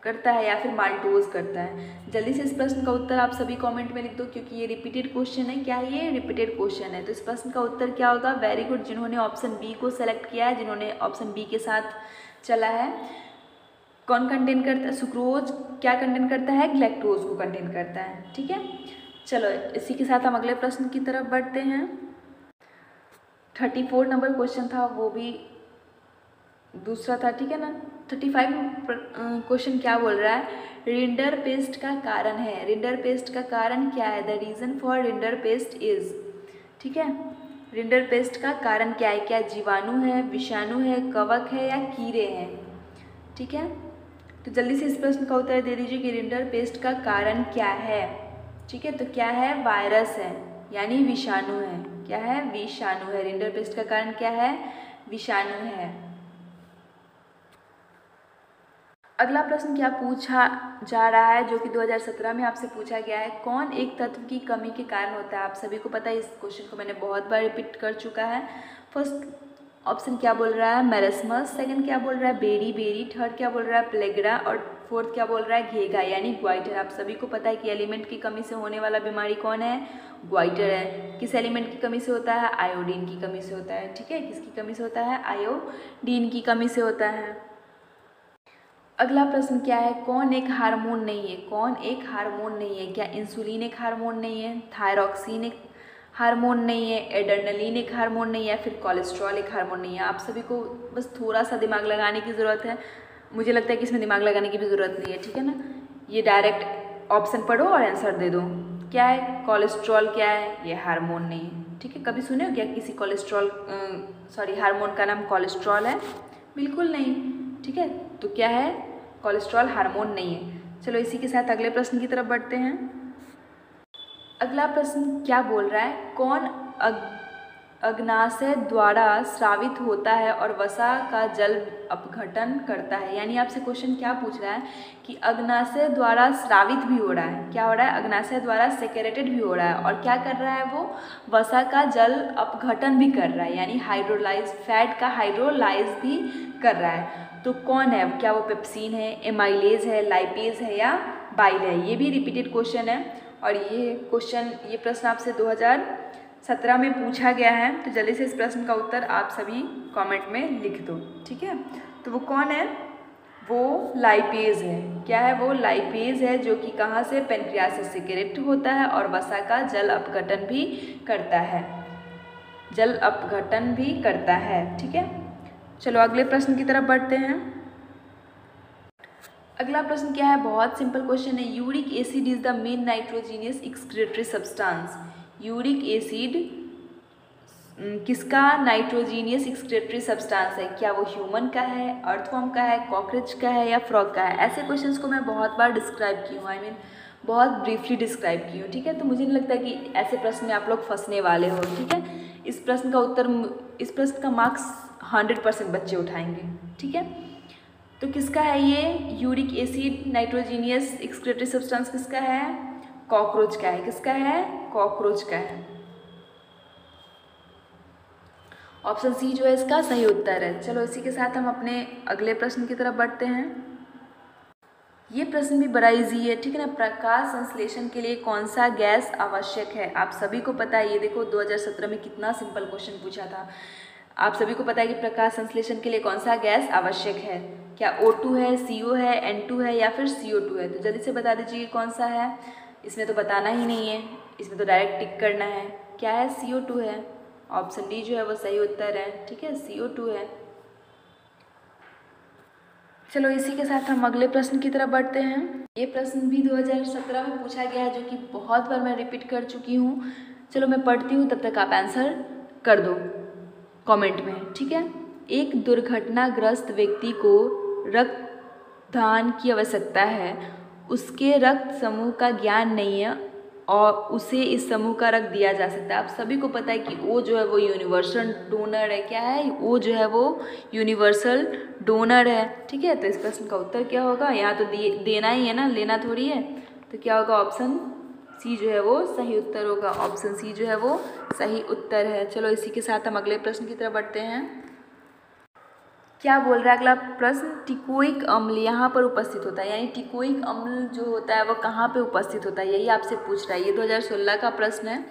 करता है, या फिर माल्टोज करता है। जल्दी से इस प्रश्न का उत्तर आप सभी कमेंट में लिख दो, क्योंकि ये रिपीटेड क्वेश्चन है। क्या ये रिपीटेड क्वेश्चन है, तो इस प्रश्न का उत्तर क्या होगा। वेरी गुड, जिन्होंने ऑप्शन बी को सेलेक्ट किया है, जिन्होंने ऑप्शन बी के साथ चला है। कौन कंटेन करता है, सुक्रोज क्या कंटेन करता है, ग्लैक्टोज को कंटेन करता है, ठीक है। चलो इसी के साथ हम अगले प्रश्न की तरफ बढ़ते हैं। 34 नंबर क्वेश्चन था, वो भी दूसरा था, ठीक है ना। 35 क्वेश्चन क्या बोल रहा है, रिंडरपेस्ट का कारण है, रिंडरपेस्ट का कारण क्या है, the reason for rinderpest is, ठीक है। रिंडरपेस्ट का कारण क्या है, क्या जीवाणु है, विषाणु है, कवक है, या कीड़े हैं, ठीक है। तो जल्दी से इस प्रश्न का उत्तर दे दीजिए कि रिंडरपेस्ट का कारण क्या है, ठीक है। तो क्या है, वायरस है, यानी विषाणु है। क्या है, विषाणु है। रिंडरपेस्ट का कारण क्या है, विषाणु है। अगला प्रश्न क्या पूछा जा रहा है, जो कि 2017 में आपसे पूछा गया है, कौन एक तत्व की कमी के कारण होता है। आप सभी को पता है, इस क्वेश्चन को मैंने बहुत बार रिपीट कर चुका है। फर्स्ट ऑप्शन क्या बोल रहा है, मेरस्मस, सेकंड क्या बोल रहा है, बेरी बेरी, थर्ड क्या बोल रहा है, प्लेगरा, और फोर्थ क्या बोल रहा है, घेगा, यानी ग्वाइटर। आप सभी को पता है कि एलिमेंट की कमी से होने वाला बीमारी कौन है, ग्वाइटर है। किस एलिमेंट की कमी से होता है, आयोडीन की कमी से होता है, ठीक है। किसकी कमी से होता है, आयोडीन की कमी से होता है। अगला प्रश्न क्या है, कौन एक हार्मोन नहीं है, कौन एक हार्मोन नहीं है। क्या इंसुलिन एक हार्मोन नहीं है, थायरॉक्सिन एक हार्मोन नहीं है, एड्रेनलिन एक हार्मोन नहीं है, या फिर कोलेस्ट्रॉल एक हार्मोन नहीं है। आप सभी को बस थोड़ा सा दिमाग लगाने की ज़रूरत है। मुझे लगता है कि इसमें दिमाग लगाने की भी ज़रूरत नहीं है, ठीक है ना। ये डायरेक्ट ऑप्शन पढ़ो और आंसर दे दो। क्या है, कोलेस्ट्रॉल क्या है, ये हार्मोन नहीं है, ठीक है। कभी सुने हो क्या किसी कोलेस्ट्रॉल हार्मोन का नाम कोलेस्ट्रॉल है, बिल्कुल नहीं, ठीक है। तो क्या है, कोलेस्ट्रॉल हार्मोन नहीं है। चलो इसी के साथ अगले प्रश्न की तरफ बढ़ते हैं। अगला प्रश्न क्या बोल रहा है, कौन अग्नाशय द्वारा स्रावित होता है और वसा का जल अपघटन करता है। यानी आपसे क्वेश्चन क्या पूछ रहा है कि अग्नाशय द्वारा स्रावित भी हो रहा है, क्या हो रहा है, अग्नाशय द्वारा सेक्रेटेड भी हो रहा है, और क्या कर रहा है वो, वसा का जल अपघटन भी कर रहा है, यानी हाइड्रोलाइज, फैट का हाइड्रोलाइज भी कर रहा है। तो कौन है, क्या वो पेप्सिन है, एमाइलेज है, लाइपेज है, या बाइल है। ये भी रिपीटेड क्वेश्चन है, और ये प्रश्न आपसे 2017 में पूछा गया है। तो जल्दी से इस प्रश्न का उत्तर आप सभी कमेंट में लिख दो, ठीक है। तो वो कौन है, वो लाइपेज है। क्या है, वो लाइपेज है, जो कि कहाँ से, पेनक्रियास से सिक्रेट होता है और वसा का जल अपघटन भी करता है, जल अपघटन भी करता है, ठीक है। चलो अगले प्रश्न की तरफ बढ़ते हैं। अगला प्रश्न क्या है, बहुत सिंपल क्वेश्चन है, uric acid is the main nitrogenous excretory substance. Uric acid किसका नाइट्रोजीनियस एक्सक्रीटरी सब्सटेंस है। क्या वो ह्यूमन का है, अर्थवर्म का है, कॉकरोच का है, या फ्रॉग का है। ऐसे क्वेश्चंस को मैं बहुत बार डिस्क्राइब की हूँ, बहुत ब्रीफली डिस्क्राइब की हूँ, ठीक है। तो मुझे नहीं लगता कि ऐसे प्रश्न में आप लोग फंसने वाले हो, ठीक है। इस प्रश्न का मार्क्स 100% बच्चे उठाएंगे, ठीक है। तो किसका है ये uric acid nitrogenous excretory substance, किसका है, कॉकरोच का है। किसका है, कॉकरोच का है। ऑप्शन सी जो है इसका सही उत्तर है। चलो इसी के साथ हम अपने अगले प्रश्न की तरफ बढ़ते हैं। ये प्रश्न भी बड़ा इजी है, ठीक है ना। प्रकाश संश्लेषण के लिए कौन सा गैस आवश्यक है। आप सभी को पता है, ये देखो 2017 में कितना सिंपल क्वेश्चन पूछा था। आप सभी को पता है कि प्रकाश संश्लेषण के लिए कौन सा गैस आवश्यक है। क्या O2 है, CO है, N2 है, या फिर CO2 है। तो जल्दी से बता दीजिए कौन सा है। इसमें तो बताना ही नहीं है, इसमें तो डायरेक्ट टिक करना है। क्या है, CO2 है। ऑप्शन डी जो है वो सही उत्तर है, ठीक है, CO2 है। चलो इसी के साथ हम अगले प्रश्न की तरफ बढ़ते हैं। ये प्रश्न भी 2017 में पूछा गया है, जो कि बहुत बार मैं रिपीट कर चुकी हूँ। चलो मैं पढ़ती हूँ, तब तक आप आंसर कर दो कमेंट में, ठीक है। एक दुर्घटनाग्रस्त व्यक्ति को रक्तदान की आवश्यकता है, उसके रक्त समूह का ज्ञान नहीं है और उसे इस समूह का रक्त दिया जा सकता है। आप सभी को पता है कि वो जो है वो यूनिवर्सल डोनर है। क्या है, वो जो है वो यूनिवर्सल डोनर है, ठीक है। तो इस प्रश्न का उत्तर क्या होगा, यहाँ तो देना ही है ना, लेना थोड़ी है। तो क्या होगा, ऑप्शन सी जो है वो सही उत्तर होगा। ऑप्शन सी जो है वो सही उत्तर है। चलो इसी के साथ हम अगले प्रश्न की तरफ बढ़ते हैं। क्या बोल रहा है अगला प्रश्न, टिकोइक अम्ल यहाँ पर उपस्थित होता है, यानी टिकोइक अम्ल जो होता है वो कहाँ पे उपस्थित होता है, यही आपसे पूछ रहा है। ये 2016 का प्रश्न है,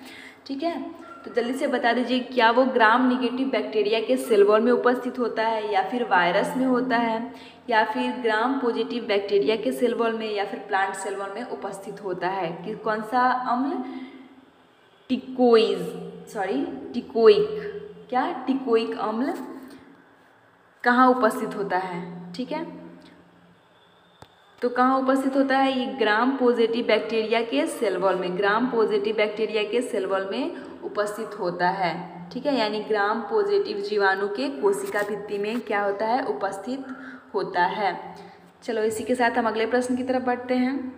ठीक है। तो जल्दी से बता दीजिए, क्या वो ग्राम निगेटिव बैक्टीरिया के सेल वॉल में उपस्थित होता है, या फिर वायरस में होता है, या फिर ग्राम पॉजिटिव बैक्टीरिया के सेल वॉल में, या फिर प्लांट सेल वॉल में उपस्थित होता है। कि कौन सा अम्ल, टिकोइक अम्ल कहाँ उपस्थित होता है, ठीक है। तो कहाँ उपस्थित होता है, ये ग्राम पॉजिटिव बैक्टीरिया के सेल वॉल में, ग्राम पॉजिटिव बैक्टीरिया के सेल वॉल में उपस्थित होता है, ठीक है। यानी ग्राम पॉजिटिव जीवाणु के कोशिका भित्ति में क्या होता है, उपस्थित होता है। चलो इसी के साथ हम अगले प्रश्न की तरफ बढ़ते हैं।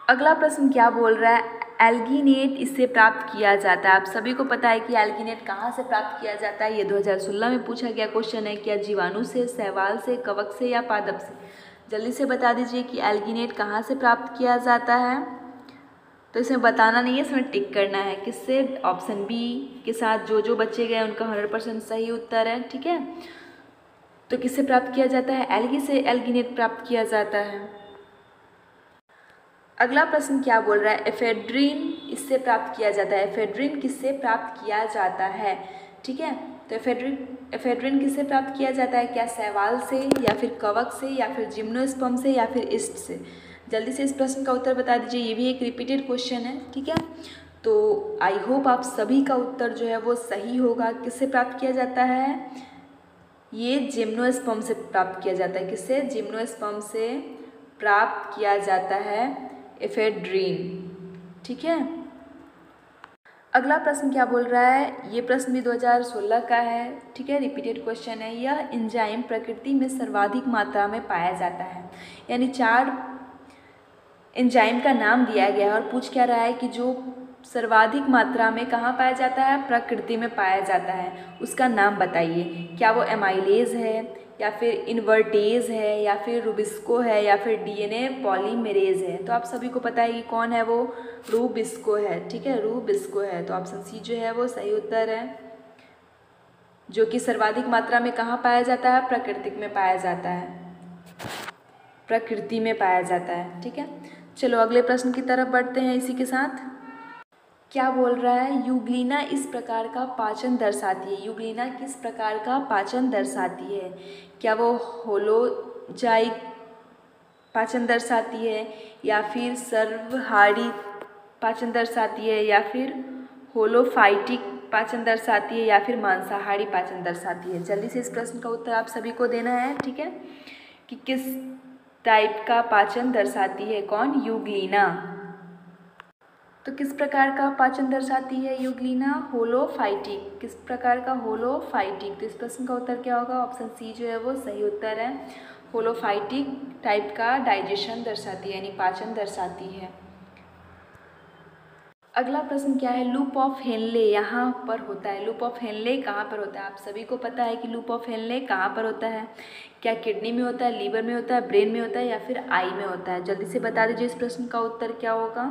अगला प्रश्न क्या बोल रहा है, एल्गिनेट इससे प्राप्त किया जाता है। आप सभी को पता है कि एल्गिनेट कहाँ से प्राप्त किया जाता है, ये 2016 में पूछा गया क्वेश्चन है। क्या जीवाणु से, शैवाल से, कवक से या पादप से? जल्दी से बता दीजिए कि एल्गिनेट कहाँ से प्राप्त किया जाता है। तो इसमें बताना नहीं है, इसमें टिक करना है। किससे? ऑप्शन बी के साथ जो बच्चे गए उनका 100% सही उत्तर है, ठीक है। तो किससे प्राप्त किया जाता है, एल्गी से एल्गिनेट प्राप्त किया जाता है। अगला प्रश्न क्या बोल रहा है, एफेड्रिन इससे प्राप्त किया जाता है। एफेड्रिन किससे प्राप्त किया जाता है, ठीक है। तो एफेड्रिन किससे प्राप्त किया जाता है, क्या शैवाल से, या फिर कवक से, या फिर जिम्नोस्पर्म से, या फिर ईस्ट से? जल्दी से इस प्रश्न का उत्तर बता दीजिए। ये भी एक रिपीटेड क्वेश्चन है, ठीक है। तो आई होप आप सभी का उत्तर जो है वो सही होगा। किससे प्राप्त किया जाता है, ये जिम्नोस्पर्म से प्राप्त किया जाता है। किससे? जिम्नोस्पर्म से प्राप्त किया जाता है एफेड्रिन, ठीक है। अगला प्रश्न क्या बोल रहा है, ये प्रश्न भी 2016 का है, ठीक है, रिपीटेड क्वेश्चन है। यह एंजाइम प्रकृति में सर्वाधिक मात्रा में पाया जाता है, यानी 4 एंजाइम का नाम दिया गया है और पूछ क्या रहा है कि जो सर्वाधिक मात्रा में कहाँ पाया जाता है, प्रकृति में पाया जाता है, उसका नाम बताइए। क्या वो एमाइलेज है, या फिर इन्वर्टेज है, या फिर रुबिस्को है, या फिर डीएनए पॉलीमेरेज है? तो आप सभी को पता है कि कौन है वो, रुबिस्को है, ठीक है, रुबिस्को है। तो ऑप्शन सी जो है वो सही उत्तर है, जो कि सर्वाधिक मात्रा में कहाँ पाया जाता है, प्रकृति में पाया जाता है, प्रकृति में पाया जाता है, ठीक है। चलो अगले प्रश्न की तरफ बढ़ते हैं इसी के साथ। क्या बोल रहा है, यूग्लिना इस प्रकार का पाचन दर्शाती है। यूग्लिना किस प्रकार का पाचन दर्शाती है? क्या वो होलोजाइक पाचन दर्शाती है, या फिर सर्वहारी पाचन दर्शाती है, या फिर होलोफाइटिक पाचन दर्शाती है, या फिर मांसाहारी पाचन दर्शाती है? जल्दी से इस प्रश्न का उत्तर आप सभी को देना है, ठीक है, कि किस टाइप का पाचन दर्शाती है कौन, यूग्लिना। तो किस प्रकार का पाचन दर्शाती है यूग्लिना, होलोफाइटिक। किस प्रकार का, होलोफाइटिक। तो इस प्रश्न का उत्तर क्या होगा, ऑप्शन सी जो है वो सही उत्तर है, होलोफाइटिक टाइप का डाइजेशन दर्शाती है, यानी पाचन दर्शाती है। अगला प्रश्न क्या है, लूप ऑफ हेनले यहाँ पर होता है। लूप ऑफ हेनले कहाँ पर होता है? आप सभी को पता है कि लूप ऑफ हेनले कहाँ पर होता है। क्या किडनी में होता है, लीवर में होता है, ब्रेन में होता है, या फिर आई में होता है? जल्दी से बता दीजिए इस प्रश्न का उत्तर क्या होगा।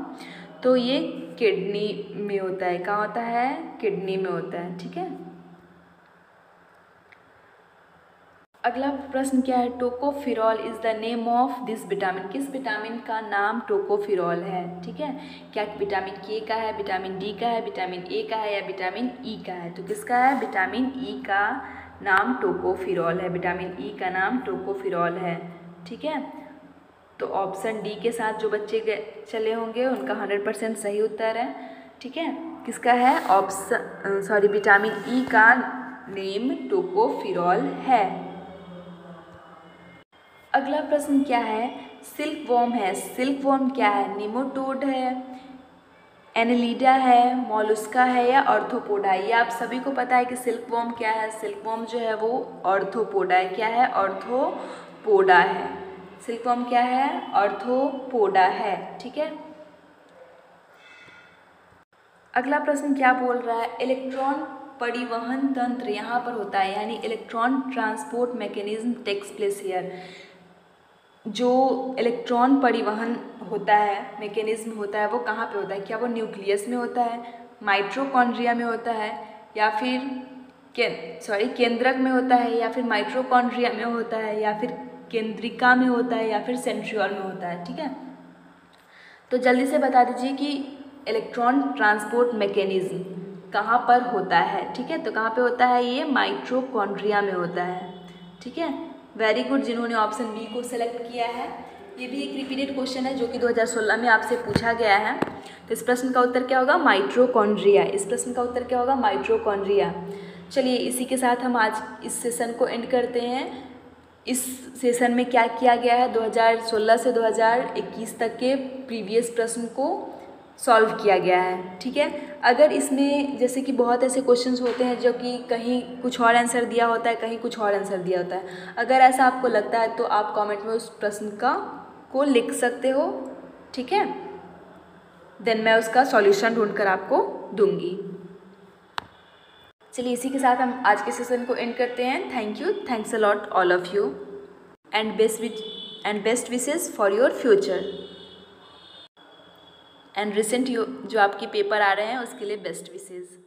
तो ये किडनी में होता है। कहाँ होता है, किडनी में होता है, ठीक है। अगला प्रश्न क्या है, टोकोफिरॉल is the name of this vitamin. किस विटामिन का नाम टोकोफिरॉल है, ठीक है। क्या विटामिन के का है, विटामिन डी का है, विटामिन ए का है, या विटामिन ई का है? तो किसका है, विटामिन ई का नाम टोकोफिरॉल है, विटामिन ई का नाम टोकोफिरॉल है, ठीक है। तो ऑप्शन डी के साथ जो बच्चे चले होंगे उनका 100% सही उत्तर है, ठीक है। किसका है, विटामिन ई का नेम टोकोफिरॉल है। अगला प्रश्न क्या है, सिल्क वॉर्म है। सिल्क वॉर्म क्या है, निमोटोड है, एनेलिडा है, मॉलुस्का है, या ऑर्थोपोडा है? ये आप सभी को पता है कि सिल्क वॉर्म क्या है। सिल्क वॉर्म जो है वो ऑर्थोपोडा है। क्या है, ऑर्थोपोडा है। सिल्क वॉर्म क्या है, ऑर्थोपोडा है, ठीक है। अगला प्रश्न क्या बोल रहा है, इलेक्ट्रॉन परिवहन तंत्र यहाँ पर होता है, यानी electron transport mechanism takes place here. जो इलेक्ट्रॉन परिवहन होता है, मैकेनिज्म होता है, वो कहाँ पे होता है? क्या वो न्यूक्लियस में होता है, माइटोकॉन्ड्रिया में होता है, या फिर केंद्रक में होता है, या फिर माइटोकॉन्ड्रिया में होता है, या फिर केंद्रिका में होता है, या फिर सेंट्रियोल में होता है? ठीक है, तो जल्दी से बता दीजिए कि इलेक्ट्रॉन ट्रांसपोर्ट मैकेनिज्म कहाँ पर होता है। ठीक है, तो कहाँ पे होता है? ये माइटोकॉन्ड्रिया में होता है। ठीक है, वेरी गुड जिन्होंने ऑप्शन बी को सेलेक्ट किया है। ये भी एक रिपीटेड क्वेश्चन है जो कि 2016 में आपसे पूछा गया है। तो इस प्रश्न का उत्तर क्या होगा? माइटोकॉन्ड्रिया। इस प्रश्न का उत्तर क्या होगा? माइटोकॉन्ड्रिया। चलिए इसी के साथ हम आज इस सेशन को एंड करते हैं। इस सेशन में क्या किया गया है, 2016 से 2021 तक के प्रीवियस प्रश्न को सॉल्व किया गया है। ठीक है, अगर इसमें जैसे कि बहुत ऐसे क्वेश्चंस होते हैं जो कि कहीं कुछ और आंसर दिया होता है, कहीं कुछ और आंसर दिया होता है, अगर ऐसा आपको लगता है तो आप कमेंट में उस प्रश्न को लिख सकते हो। ठीक है, देन मैं उसका सॉल्यूशन ढूंढकर आपको दूंगी। चलिए इसी के साथ हम आज के सेशन को एंड करते हैं। Thank you, thanks a lot all of you, and best wishes for your future, and recent जो आपके पेपर आ रहे हैं उसके लिए बेस्ट विशेस।